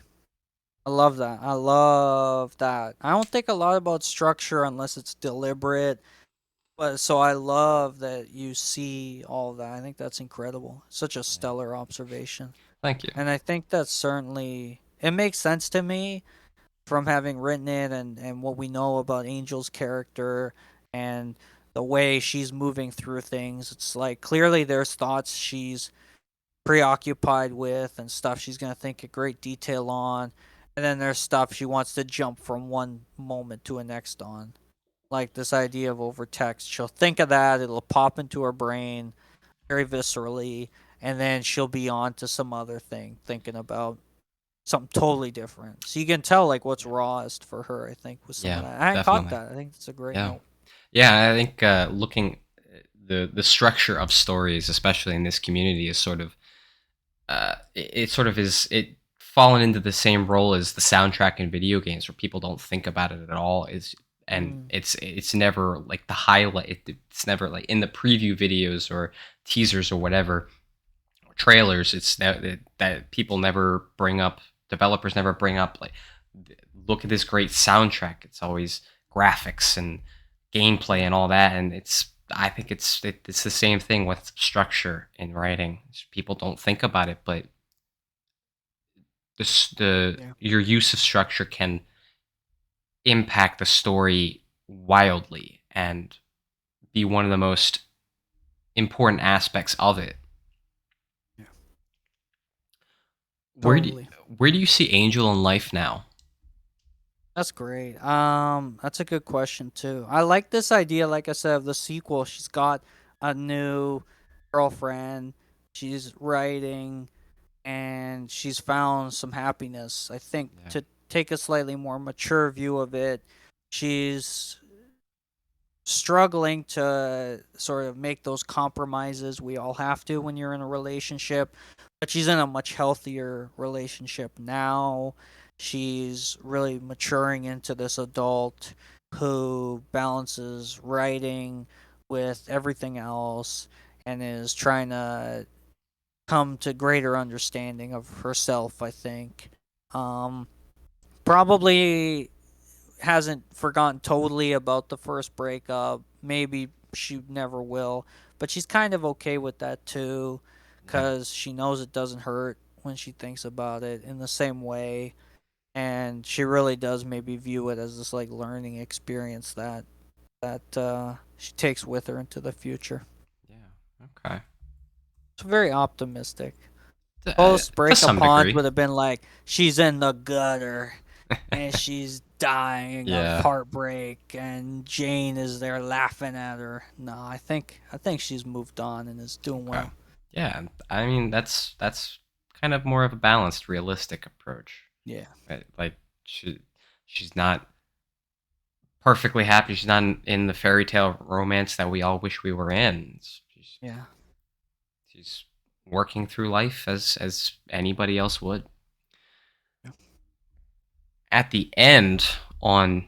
I love that. I love that. I don't think a lot about structure unless it's deliberate. But so I love that you see all that. I think that's incredible. Such a Yeah. stellar observation. Thank you. And I think that's certainly it makes sense to me from having written it and what we know about Angel's character and the way she's moving through things. It's like clearly there's thoughts she's preoccupied with and stuff she's going to think a great detail on. And then there's stuff she wants to jump from one moment to a next on. Like this idea of overtext. She'll think of that, it'll pop into her brain very viscerally, and then she'll be on to some other thing, thinking about something totally different. So you can tell like what's Yeah. rawest for her, I think, with some of Yeah, that. I caught definitely. that. I think it's a great Yeah. note. Yeah, I think looking the structure of stories, especially in this community, is sort of it sort of is it fallen into the same role as the soundtrack in video games, where people don't think about it at all. Is and Mm, it's never like the highlight. It's never like in the preview videos or teasers or whatever trailers. It's that people never bring up. Developers never bring up like look at this great soundtrack. It's always graphics and gameplay yeah, and all that, and I think it's the same thing with structure in writing. People don't think about it, but the yeah, your use of structure can impact the story wildly and be one of the most important aspects of it. yeah, Where do totally. where do you see Angel in life now? That's great. That's a good question too. I like this idea, like I said, of the sequel. She's got a new girlfriend. She's writing and she's found some happiness. I think Yeah, to take a slightly more mature view of it, she's struggling to sort of make those compromises we all have to when you're in a relationship, but she's in a much healthier relationship now. She's really maturing into this adult who balances writing with everything else and is trying to come to greater understanding of herself, I think. Um, Probably hasn't forgotten totally about the first breakup. Maybe she never will, but she's kind of okay with that too yeah, cuz she knows it doesn't hurt when she thinks about it in the same way, and she really does maybe view it as this like learning experience that she takes with her into the future. yeah. Okay, It's very optimistic. to, Post to breakup some pawns degree. would have been like she's in the gutter and she's dying of Yeah. heartbreak and Jane is there laughing at her. No, I think she's moved on and is doing Okay. well. Yeah. I mean, that's kind of more of a balanced, realistic approach. Yeah. Right? Like she's not perfectly happy. She's not in the fairy tale romance that we all wish we were in. Yeah. She's working through life as anybody else would. Yeah. At the end on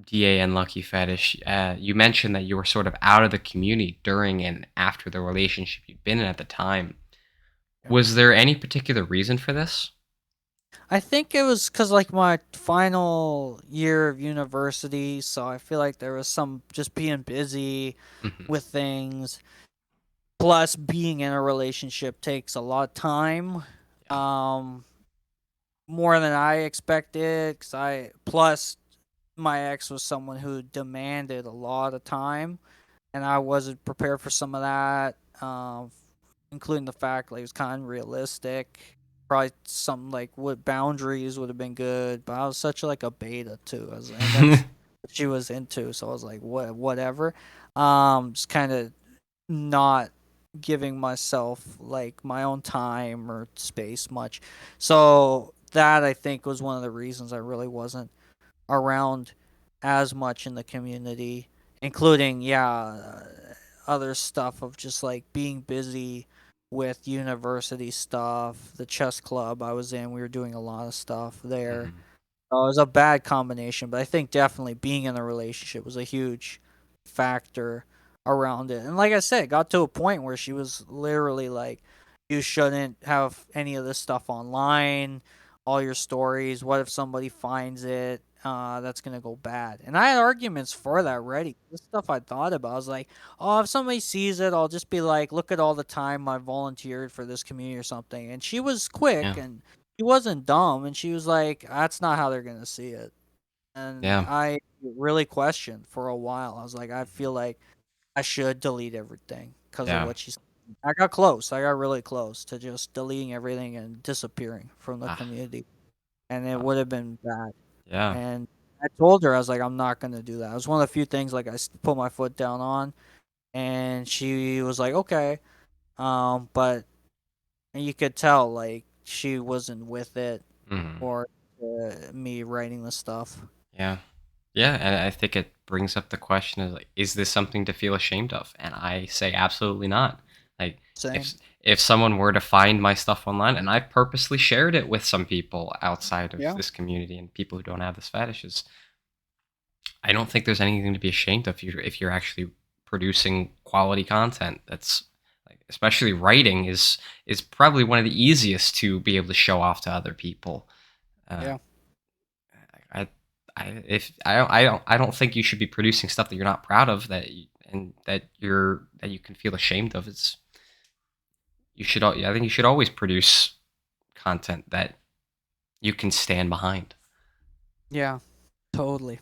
DA and Lucky Fetish, you mentioned that you were sort of out of the community during and after the relationship you'd been in at the time. Yeah. Was there any particular reason for this? I think it was cuz like my final year of university, so I feel like there was some just being busy Hmm. with things. Plus being in a relationship takes a lot of time. Yeah. Um More than I expected cuz I plus my ex was someone who demanded a lot of time, and I wasn't prepared for some of that, including the fact like it was kind of unrealistic. probably something like what boundaries would have been good, but I was such like a beta too, and that's what she was into. So I was like, whatever. Just kind of not giving myself like my own time or space much. So that I think was one of the reasons I really wasn't around as much in the community, including other stuff of just like being busy with university stuff, the chess club I was in, we were doing a lot of stuff there. Mhm. It was a bad combination, but I think definitely being in a relationship was a huge factor around it. And like I said, it got to a point where she was literally like, "You shouldn't have any of this stuff online, all your stories. What if somebody finds it? That's gonna go bad." And I had arguments for that already. This stuff I thought about. I was like, "Oh, if somebody sees it, I'll just be like, look at all the time I volunteered for this community or something." And she was quick Yeah. and she wasn't dumb, and she was like, "That's not how they're gonna see it." And Yeah. I really questioned for a while. I was like, I Mhm. feel like I should delete everything because of Yeah. what she said. I got close. I got really close to just deleting everything and disappearing from the Ah, community, and it uh, would have been bad. yeah. And I told her, I was like, I'm not gonna do that. It was one of the few things like put my foot down on, and she was like, okay. But you could tell like she wasn't with it Mhm. or me writing the stuff. Yeah. Yeah, and I think it brings up the question of like, is this something to feel ashamed of? And I say absolutely not. Like, Same. if someone were to find my stuff online, and I purposely shared it with some people outside of Yeah. this community and people who don't have this fetishes, I don't think there's anything to be ashamed of if you're actually producing quality content. That's like, especially writing is probably one of the easiest to be able to show off to other people. Uh, Yeah. I, if I don't think you should be producing stuff that you're not proud of and that you can feel ashamed of. It's you should I think you should always produce content that you can stand behind. Yeah. Totally.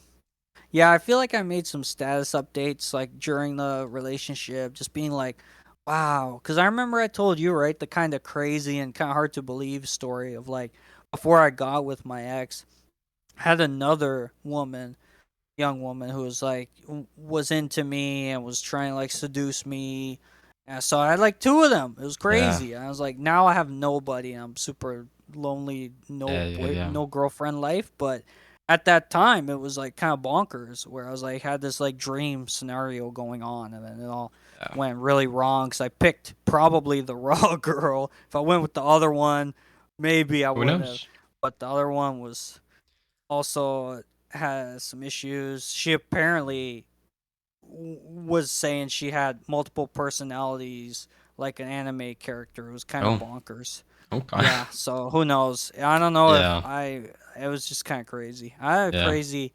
Yeah, I feel like I made some status updates like during the relationship, just being like, wow. Because I remember I told you, right, the kind of crazy and kind of hard to believe story of like before I got with my ex, I had another woman, young woman, who was like, was into me and was trying to like seduce me. And so I had like two of them. It was Yeah, crazy. I was like, now I have nobody. I'm super lonely, yeah. no girlfriend life. But at that time, it was like kind of bonkers. Where I was like, had this like dream scenario going on, and then it all Yeah. went really wrong because I picked probably the wrong girl. If I went with the other one, maybe I Who wouldn't have. knows? But the other one was also has some issues. She apparently was saying she had multiple personalities like an anime character. It was kind of Oh, bonkers. okay. Yeah, so who knows? I don't know if Yeah, it was just kind of crazy. I had a yeah. crazy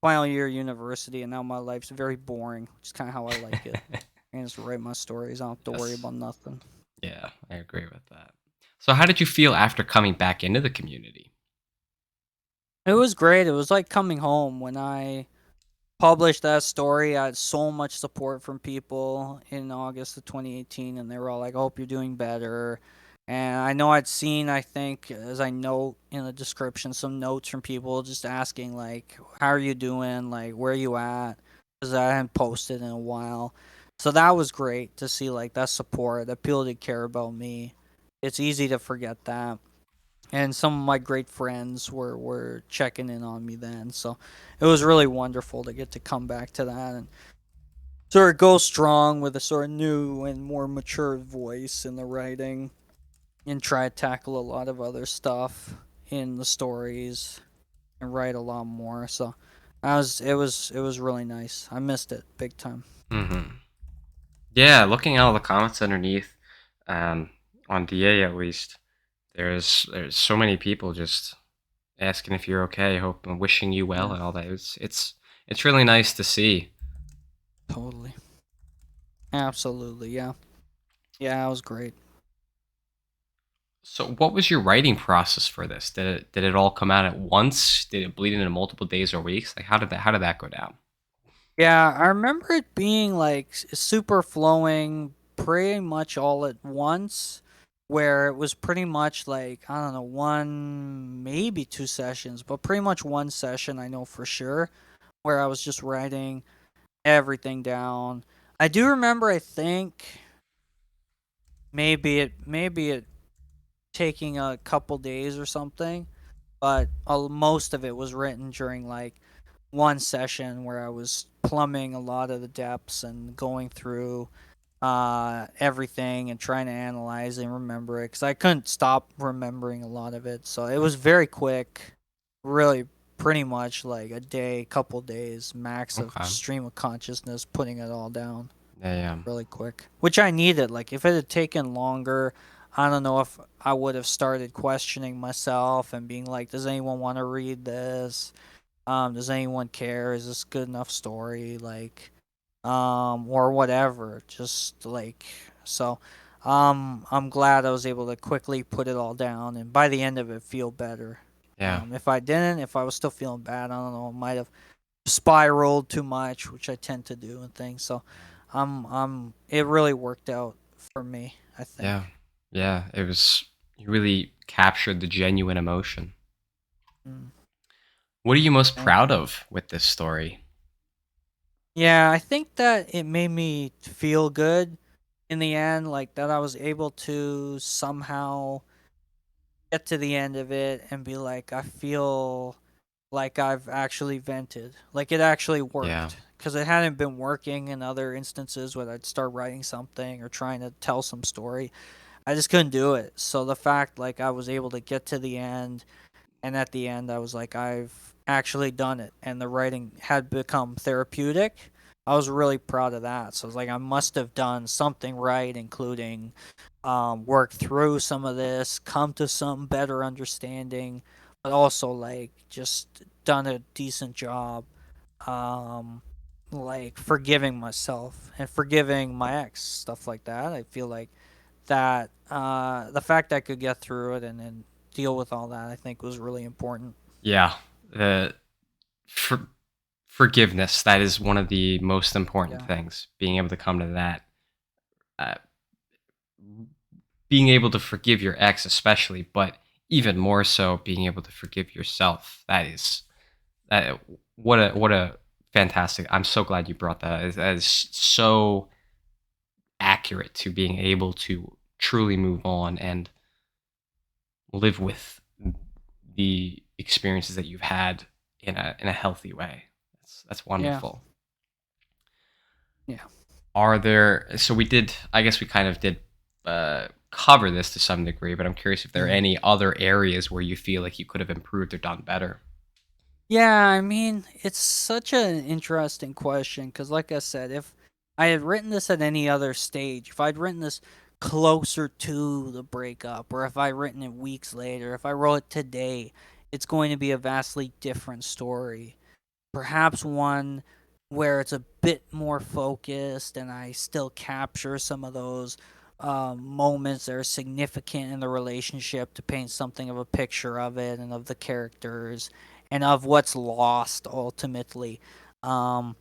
final year university, and now my life's very boring, which is kind of how I like it. I can just write my stories. I don't have to worry Yes. about nothing. Yeah, I agree with that. So, how did you feel after coming back into the community? It was great. It was like coming home when I published that story. I had so much support from people in August of 2018, and they were all like, "I hope you're doing better." And I know I'd seen, I think, as I note in the description, some notes from people just asking, like, "How are you doing? Like, where are you at?" Because I hadn't posted in a while. So that was great to see, like, that support, that people did care about me. It's easy to forget that, and some of my great friends were checking in on me then. So it was really wonderful to get to come back to that and sort of go strong with a sort of new and more mature voice in the writing and try to tackle a lot of other stuff in the stories and write a lot more. So it was really nice. I missed it big time. Hmm. Yeah, looking at all the comments underneath, um, on DA at least, there's so many people just asking if you're okay, hope and wishing you well Yeah, and all that. It's really nice to see. totally. Absolutely. Yeah. Yeah, that was great. So, what was your writing process for this? Did it all come out at once? Did it bleed into multiple days or weeks? Like, how did that go down? Yeah, I remember it being like super flowing pretty much all at once. where it was pretty much like, I don't know, one, maybe two sessions, but pretty much one session, I know for sure, where I was just writing everything down. I do remember, I think maybe it taking a couple days or something, but most of it was written during like one session where I was plumbing a lot of the depths and going through everything and trying to analyze and remember it because I couldn't stop remembering a lot of it. So it was very quick, really pretty much like a day, couple days max of Okay. stream of consciousness, putting it all down Yeah, yeah, really quick, which I needed. Like if it had taken longer, I don't know if I would have started questioning myself and being like, does anyone want to read this? Does anyone care? Is this good enough story? Like, or whatever. Just like so. I'm glad I was able to quickly put it all down, and by the end of it, feel better. yeah, If I didn't, if I was still feeling bad, I don't know, I might have spiraled too much, which I tend to do and things. So, it really worked out for me, I yeah, think. yeah. It was you really captured the genuine emotion. Mm, What are you most thank proud you. of with this story? Yeah, I think that it made me feel good in the end, like that I was able to somehow get to the end of it and be like, I feel like I've actually vented. Like it actually Yeah, worked. Because it hadn't been working in other instances where I'd start writing something or trying to tell some story. I just couldn't do it. So the fact like I was able to get to the end, and at the end I was like, I've actually done it, and the writing had become therapeutic. I was really proud of that. So I was like, I must have done something right, including work through some of this, come to some better understanding, but also like just done a decent job, um, like forgiving myself and forgiving my ex, stuff like that. I feel like that the fact I could get through it and then deal with all that, I think was really important. yeah. The for, forgiveness, that is one of the most important Yeah. things. Being able to come to that, uh, being able to forgive your ex, especially, but even more so, being able to forgive yourself. That is that. What a fantastic. I'm so glad you brought that. That is so accurate to being able to truly move on and live with the experiences that you've had in a healthy way. That's Yeah. wonderful. Yeah. Are there so we did I guess we kind of did cover this to some degree, but I'm curious if there are Mhm. any other areas where you feel like you could have improved or done better. Yeah, I mean, it's such an interesting question because, like I said, if I had written this at any other stage, if I'd written this closer to the breakup, or if I written it weeks later, if I wrote it today, it's going to be a vastly different story. Perhaps one where it's a bit more focused and I still capture some of those moments that are significant in the relationship to paint something of a picture of it and of the characters and of what's lost ultimately. Um,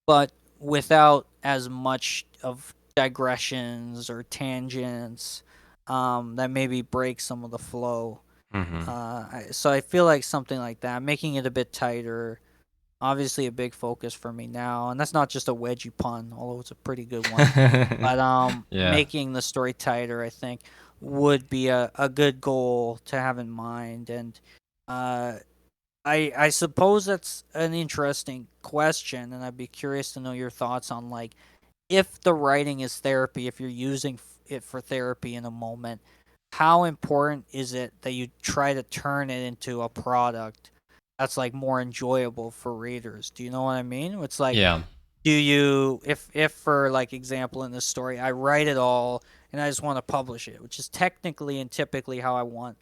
but without as much of digressions or tangents that maybe break some of the flow. Mhm. So I feel like something like that, making it a bit tighter, obviously a big focus for me now, and that's not just a wedgie pun, although it's a pretty good one. But Yeah. making the story tighter, I think, would be a good goal to have in mind. And uh, I suppose that's an interesting question, and I'd be curious to know your thoughts on like if the writing is therapy, if you're using it for therapy in a moment, how important is it that you try to turn it into a product that's like more enjoyable for readers? Do you know what I mean? It's like, Yeah. do you, if for like example in this story, I write it all and I just want to publish it, which is technically and typically how I want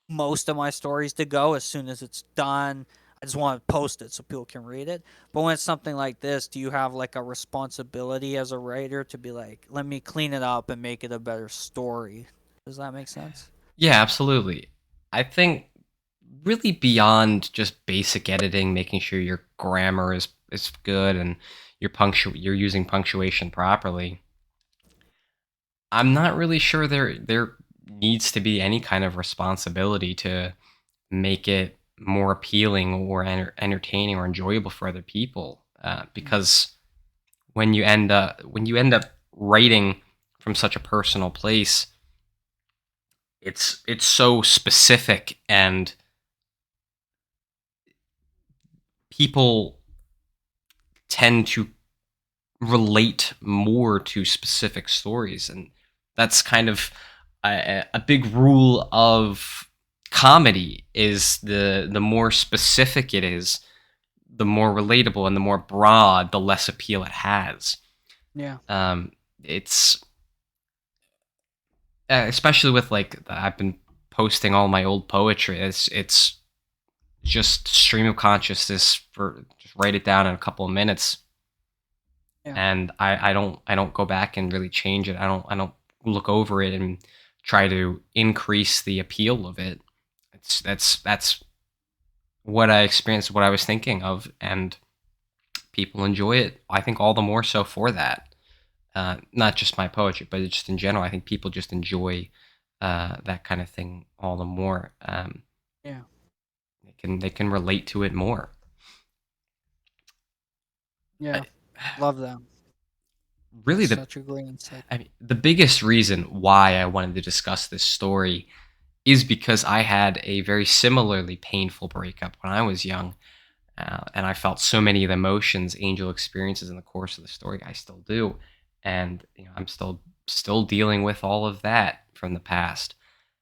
most of my stories to go. As soon as it's done, I just want to post it so people can read it. But when it's something like this, do you have like a responsibility as a writer to be like, let me clean it up and make it a better story? Does that make sense? Yeah, absolutely. I think really beyond just basic editing, making sure your grammar is good and you're using punctuation properly. I'm not really sure there needs to be any kind of responsibility to make it more appealing or entertaining or enjoyable for other people. Because when you end up writing from such a personal place, it's so specific, and people tend to relate more to specific stories, and that's kind of a big rule of comedy. Is the more specific it is, the more relatable, and the more broad, the less appeal it has. Yeah. It's especially with, like, I've been posting all my old poetry. It's just stream of consciousness, for just write it down in a couple of minutes, Yeah. and I don't go back and really change it. I don't look over it and try to increase the appeal of it. That's what I experienced, what I was thinking of, and people enjoy it. I think all the more so for that. Not just my poetry, but just in general. I think people just enjoy that kind of thing all the more. Yeah. They can relate to it more. I, Yeah. Love that. really, That's the such a great insight. I mean, the biggest reason why I wanted to discuss this story is because I had a very similarly painful breakup when I was young, and I felt so many of the emotions Angel experiences in the course of the story. I still do, and I'm still dealing with all of that from the past.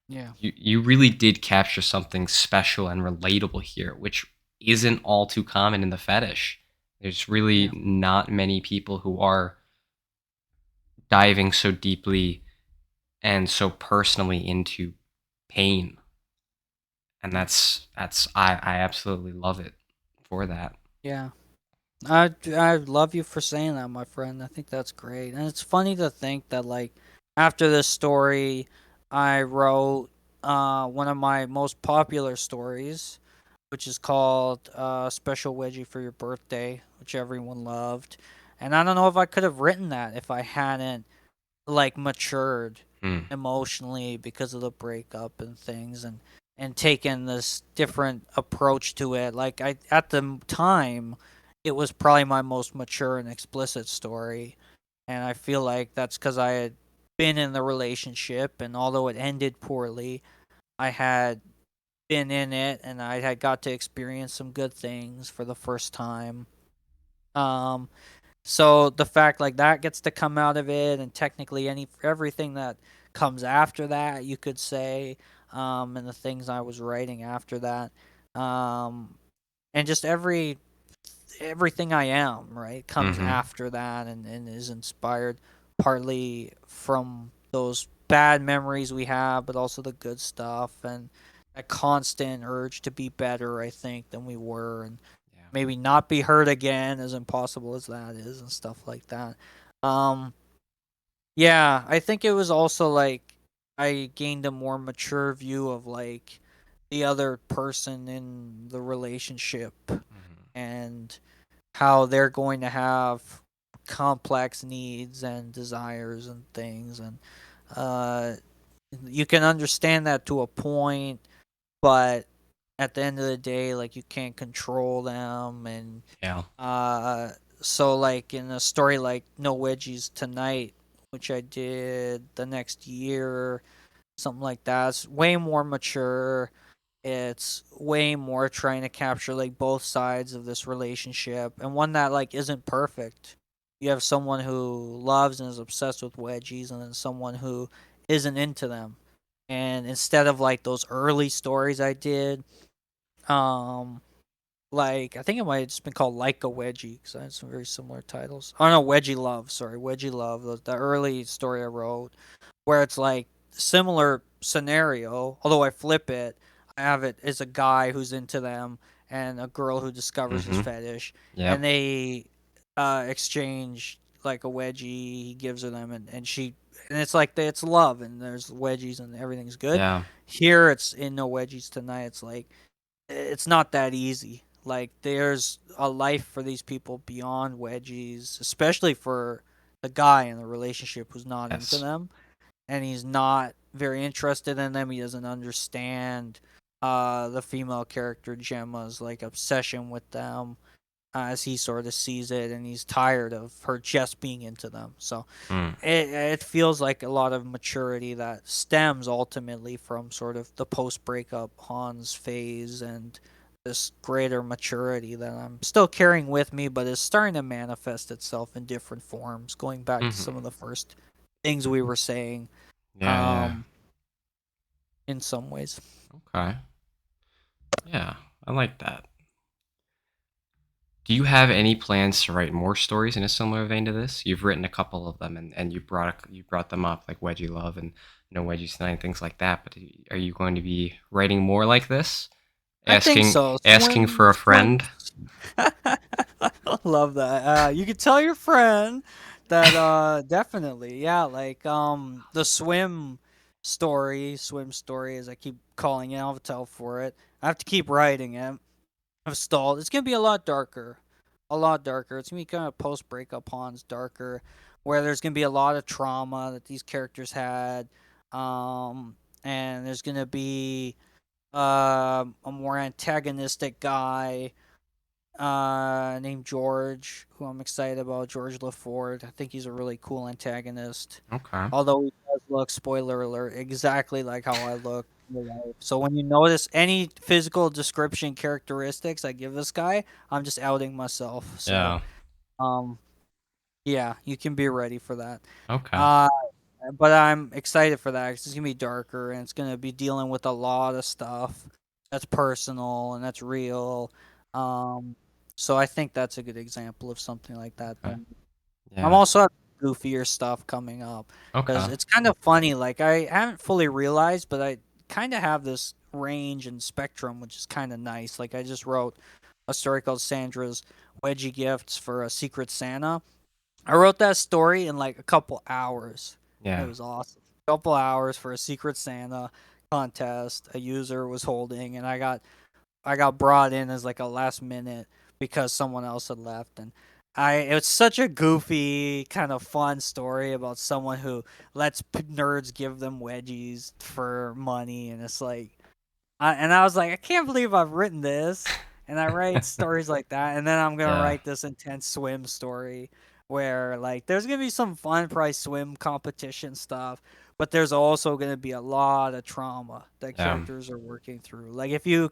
Yeah. You really did capture something special and relatable here, which isn't all too common in the fetish. There's really Yeah. not many people who are diving so deeply and so personally into pain, and Yeah. I absolutely love it for that. Yeah. I love you for saying that, my friend. I think that's great. And it's funny to think that, like, after this story, I wrote one of my most popular stories, which is called Special Wedgie for Your Birthday, which everyone loved. And I don't know if I could have written that if I hadn't, like, matured Hmm. emotionally because of the breakup and things, and taken this different approach to it. Like, I at the time, it was probably my most mature and explicit story, and I feel like that's because I had been in the relationship, and although it ended poorly, I had been in it, and I had got to experience some good things for the first time. um so the fact, like, that gets to come out of it, and technically everything that comes after that, you could say, and the things I was writing after that, um, and just everything I am, right, comes Mm-hmm. after that, and is inspired partly from those bad memories we have, but also the good stuff, and a constant urge to be better, I think, than we were, and Yeah. maybe not be hurt again, as impossible as that is, and stuff like that. Um, yeah, I think it was also like I gained a more mature view of, like, the other person in the relationship, Mm-hmm. and how they're going to have complex needs and desires and things, and uh you can understand that to a point, but at the end of the day, like, you can't control them, and Yeah. uh so, like, in a story like No Wedgies Tonight, which I did the next year, something like that, it's way more mature. It's way more trying to capture, like, both sides of this relationship, and one that, like, isn't perfect. You have someone who loves and is obsessed with wedgies, and then someone who isn't into them. And instead of, like, those early stories I did, um like, I think it might have just been called Like a Wedgie, because I had some very similar titles. Oh no, Wedgie Love. Sorry, Wedgie Love. The early story I wrote, where it's like similar scenario, although I flip it. I have it as a guy who's into them and a girl who discovers his Mm-hmm. fetish, and Yep. they exchange, like, a wedgie. He gives her them, and it's like it's love, and there's wedgies and everything's good. Yeah. Here, it's in No Wedgies Tonight. It's like it's not that easy. Like, there's a life for these people beyond wedgies, especially for the guy in the relationship who's not into Yes. them. and he's not very interested in them. He doesn't understand the female character Gemma's like obsession with them, as he sort of sees it, and he's tired of her just being into them. So Mm. it feels like a lot of maturity that stems ultimately from sort of the post breakup Hans phase, and this greater maturity that I'm still carrying with me, but is starting to manifest itself in different forms. Going back to Hmm. some of the first things we were saying, Yeah, yeah. um, in some ways. Okay. Yeah, I like that. Do you have any plans to write more stories in a similar vein to this? You've written a couple of them, and you brought them up, like Wedgie Love and Wedgie Tonight and things like that. But are you going to be writing more like this? I think Asking so. asking for a friend? I love that. You could tell your friend that definitely, yeah, like the swim story as I keep calling it, I'll tell for it. I have to keep writing it. I've stalled. It's gonna be a lot darker. A lot darker. It's gonna be kind of post breakup Hans darker, where there's gonna be a lot of trauma that these characters had. And there's gonna be a more antagonistic guy named George, who I'm excited about. George LaFord. I think he's a really cool antagonist. Okay. Although he does look, spoiler alert, exactly like how I look in real life. So when you notice any physical description characteristics I give this guy, I'm just outing myself. So Yeah. um yeah, you can be ready for that. Okay. Uh but I'm excited for that 'cause it's gonna be darker, and it's gonna be dealing with a lot of stuff that's personal and that's real. Um, so I think that's a good example of something like that. Okay. I'm Yeah. also have goofier stuff coming up because Okay. it's kind of funny. Like I haven't fully realized, but I kind of have this range and spectrum, which is kind of nice. Like I just wrote a story called Sandra's Wedgie Gifts for a Secret Santa. I wrote that story in like a couple hours. It Yeah. was awesome. Couple hours for a Secret Santa contest a user was holding, and I got brought in as like a last minute because someone else had left. And it's such a goofy kind of fun story about someone who lets nerds give them wedgies for money, and it's like I was like, I can't believe I've written this. And I write stories like that. And then I'm going to Yeah. write this intense swim story where, like, there's going to be some fun price swim competition stuff, but there's also going to be a lot of trauma that Yeah. characters are working through. Like, if you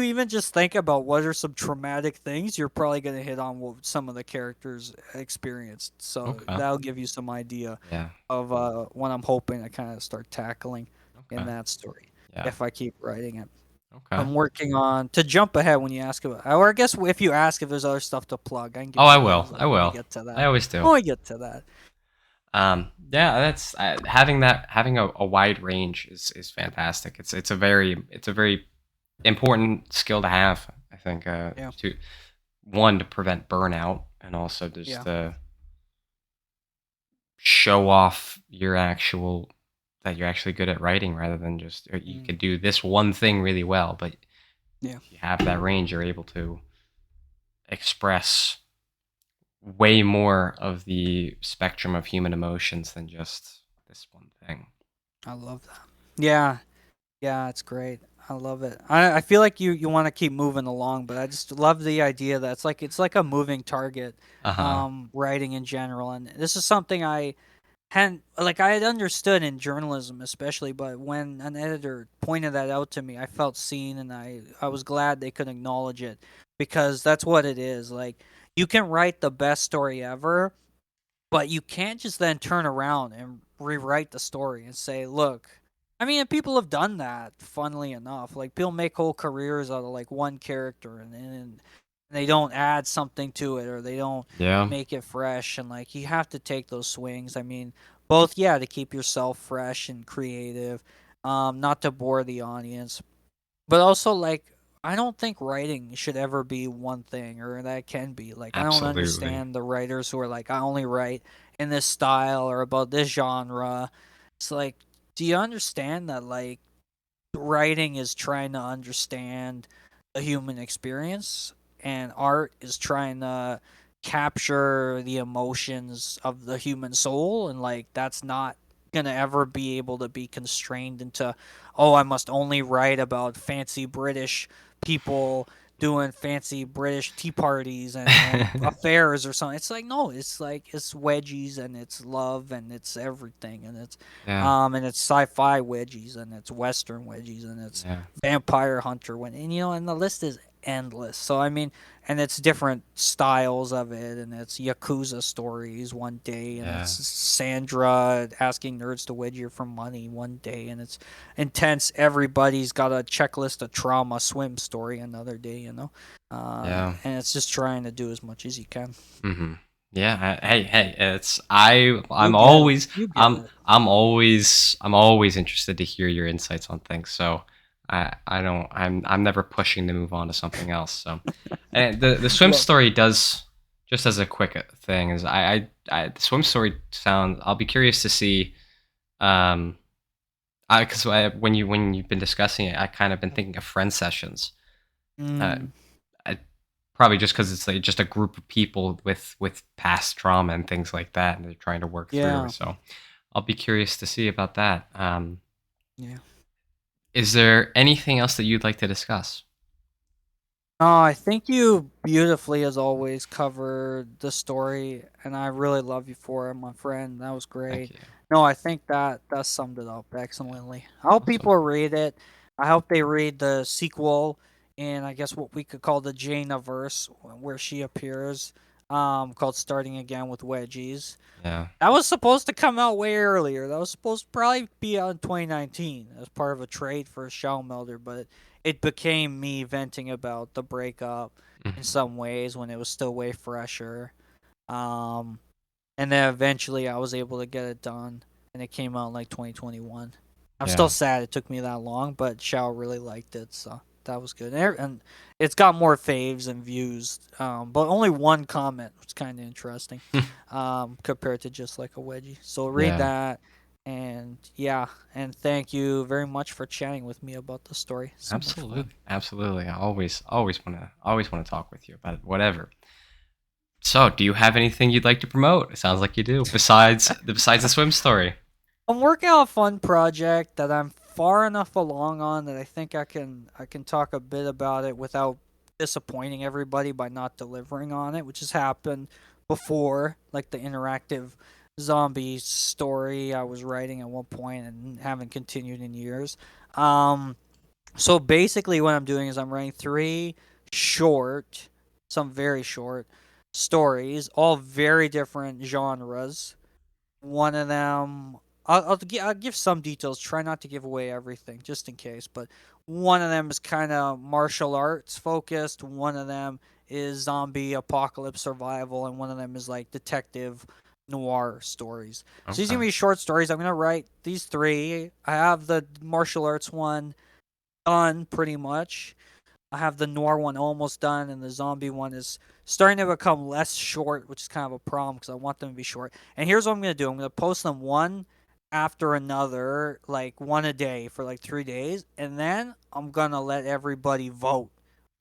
even just think about what are some traumatic things, you're probably going to hit on what some of the characters experienced. So Okay. that'll give you some idea Yeah. of what I'm hoping to kind of start tackling in Okay. that story Yeah. if I keep writing it. Okay. I'm working on to jump ahead when you ask about, or I guess if you ask if there's other stuff to plug, I can Oh, give I you will. those I when we will. get to I that. always do. When we get to that, Yeah, that's having a wide range is fantastic. It's a very important skill to have. I think yeah, to one to prevent burnout and also just yeah, to show off your actual that you're actually good at writing rather than just you mm, could do this one thing really well, but yeah. if you have that range, you're able to express way more of the spectrum of human emotions than just this one thing. I love that. Yeah, yeah, it's great. I love it. I feel like you want to keep moving along, but I just love the idea that it's like a moving target, Uh huh. writing in general. And this is something I had understood in journalism especially, but when an editor pointed that out to me, I felt seen, and I was glad they could acknowledge it, because that's what it is. Like, you can write the best story ever, but you can't just then turn around and rewrite the story and say, look, I mean, and people have done that, funnily enough. Like, people make whole careers out of like one character, and they don't add something to it, or they don't Yeah. make it fresh. And like, you have to take those swings. I mean, both, yeah, to keep yourself fresh and creative, not to bore the audience, but also like, I don't think writing should ever be one thing, or that can be. Like, I don't Absolutely. understand the writers who are like, I only write in this style or about this genre. It's like, do you understand that like writing is trying to understand the human experience, and art is trying to capture the emotions of the human soul, and like that's not gonna ever be able to be constrained into, oh, I must only write about fancy British people doing fancy British tea parties and affairs or something. It's like, no, it's like it's wedgies and it's love and it's everything Yeah, and it's sci-fi wedgies and it's western wedgies and it's yeah, vampire hunter and and the list is endless. So I mean, and it's different styles of it, and it's Yakuza stories one day, and it's yeah, Sandra asking nerds to wedge her for money one day, and it's intense. Everybody's got a checklist of trauma swim story another day, yeah. and it's just trying to do as much as you can. Hmm. Yeah. Hey, hey. It's I. You I'm get it. always. You get I'm. it. I'm always. I'm always interested to hear your insights on things. So, I don't. I'm never pushing to move on to something else. So, and the swim Well, story does. Just as a quick thing is the swim story sounds. I'll be curious to see. Um. I because when you've been discussing it, I kind of been thinking of friend sessions. Uh, mm, I, Probably just because it's like just a group of people with past trauma and things like that, and they're trying to work through. yeah, So I'll be curious to see about that. yeah. Is there anything else that you'd like to discuss? Oh, I think you beautifully, as always, covered the story, and I really love you for it, my friend. That was Thank great. you. No, I think that summed it up excellently. I hope Awesome. people read it. I hope they read the sequel, and I guess what we could call the Jaina verse, where she appears, called "Starting Again with Wedgies." Yeah. That was supposed to come out way earlier. That was supposed to probably be out in 2019 as part of a trade for Shell Melder, but it became me venting about the breakup in Mhm. some ways when it was still way fresher. Um, and then eventually I was able to get it done, and it came out in like 2021. I'm still Yeah. sad it took me that long, but Shao really liked it, so that was good. And it's got more faves and views, but only one comment, which is kind of interesting, compared to just like a wedgie. So read Yeah. that, and yeah, and thank you very much for chatting with me about the story. So much fun. Absolutely. Absolutely. I always wanna talk with you about it, whatever. So, do you have anything you'd like to promote? It sounds like you do. Besides the swim story. I'm working on a fun project that I'm far enough along on that I think I can talk a bit about it without disappointing everybody by not delivering on it, which has happened before, like the interactive zombie story I was writing at one point and haven't continued in years. Um, so basically, what I'm doing is I'm writing three short, some very short stories, all very different genres. One of them, I'll give some details. Try not to give away everything, just in case. But one of them is kind of martial arts focused. One of them is zombie apocalypse survival, and one of them is like detective noir stories. So these are Okay. gonna be short stories. I'm gonna write these three. I have the martial arts one done pretty much. I have the noir one almost done, and the zombie one is starting to become less short, which is kind of a problem because I want them to be short. And here's what I'm gonna do: I'm gonna post them one after another, like one a day for like 3 days, and then I'm gonna let everybody vote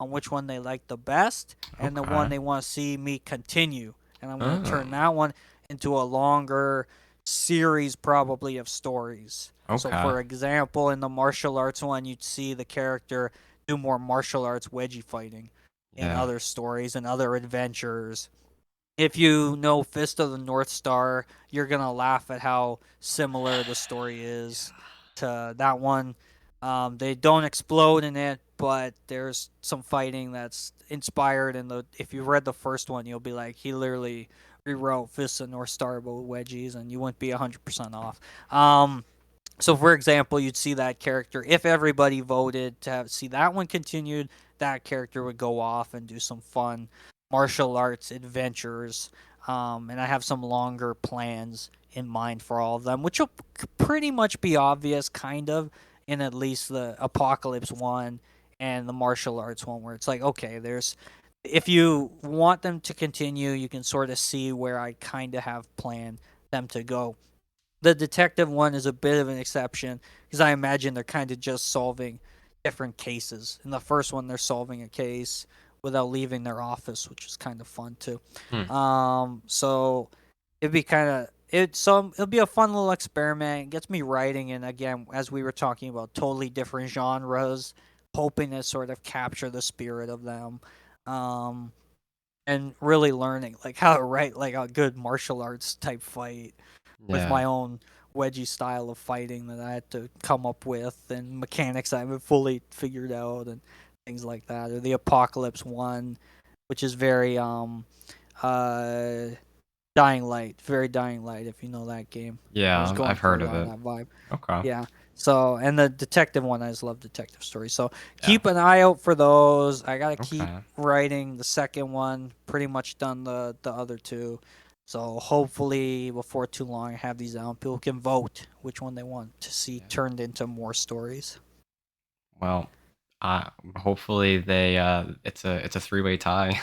on which one they like the best and the one Okay. they want to see me continue. And I'm gonna Oh. turn that one into a longer series, probably of stories. So, Okay. for example, in the martial arts one, you'd see the character do more martial arts wedgie fighting in Yeah. other stories and other adventures. If you know Fist of the North Star, you're gonna laugh at how similar the story is to that one. They don't explode in it, but there's some fighting that's inspired in the. If you read the first one, you'll be like, he literally rewrote Fist of the North Star but with wedgies, and you wouldn't be 100% off. So, for example, you'd see that character. If everybody voted to see that one continued, that character would go off and do some fun martial arts adventures. And I have some longer plans in mind for all of them, which will pretty much be obvious, kind of, in at least the Apocalypse one and the martial arts one, where it's like, okay, there's. If you want them to continue, you can sort of see where I kind of have planned them to go. The detective one is a bit of an exception because I imagine they're kind of just solving different cases. In the first one, they're solving a case without leaving their office, which is kind of fun too. Hmm. So it'd be kind of it'll be a fun little experiment. It gets me writing, and again, as we were talking about, totally different genres, hoping to sort of capture the spirit of them, um, and really learning like how to write like a good martial arts type fight with Yeah. my own wedgie style of fighting that I had to come up with, and mechanics I haven't fully figured out, and things like that. Or the Apocalypse one, which is very uh Dying Light, very Dying Light, if you know that game. I was Yeah, going I've for heard a of lot of it. that vibe. Okay. Yeah. So, and the detective one, I just love detective stories. So Yeah. keep an eye out for those. I gotta keep Okay. writing the second one. Pretty much done the other two. So hopefully before too long, I have these out. People can vote which one they want to see Yeah. turned into more stories. Well, hopefully they it's a three-way tie.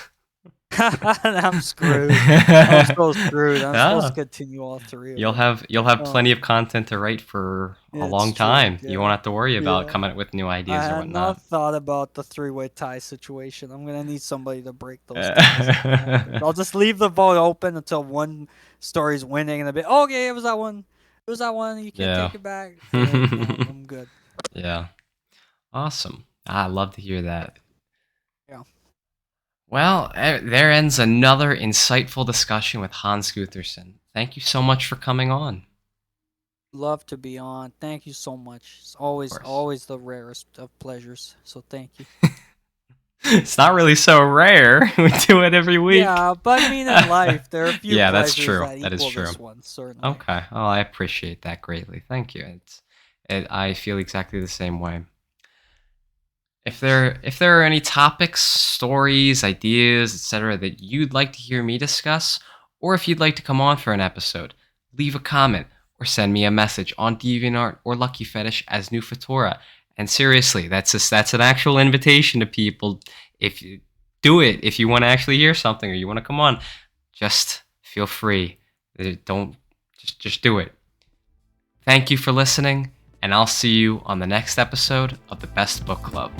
I'm screwed. I'm so screwed. I'm supposed to Yeah. continue all three of You'll them. have Oh, plenty of content to write for a it's long true. time. You won't Yeah. have to worry about Yeah. coming up with new I ideas or had whatnot. not thought about the three-way tie situation. I'm gonna need somebody to break those ties if that happens. I'll just leave the vote open until one story's winning, and a bit. Okay, it was that one. It was that one. You can't Yeah. take it back. And then no, I'm good. Yeah. Awesome. I love to hear that. Yeah, Well, there ends another insightful discussion with Hans Gutherson. Thank you so much for coming on. love to be on. Thank you so much. It's Of always, course. always the rarest of pleasures. So thank you. It's not really so rare. We do it every week. Yeah, but I mean, in life, there are a few Yeah, that's pleasures true. that That is equal true. this one. Certainly. Okay. Oh, I appreciate that greatly. Thank you. I feel exactly the same way. If there are any topics, stories, ideas, etc. that you'd like to hear me discuss, or if you'd like to come on for an episode, leave a comment or send me a message on DeviantArt or Lucky Fetish as New Fatora. And seriously, that's an actual invitation to people. If you do it, if you want to actually hear something or you want to come on, just feel free. Don't just do it. Thank you for listening, and I'll see you on the next episode of the Best Book Club.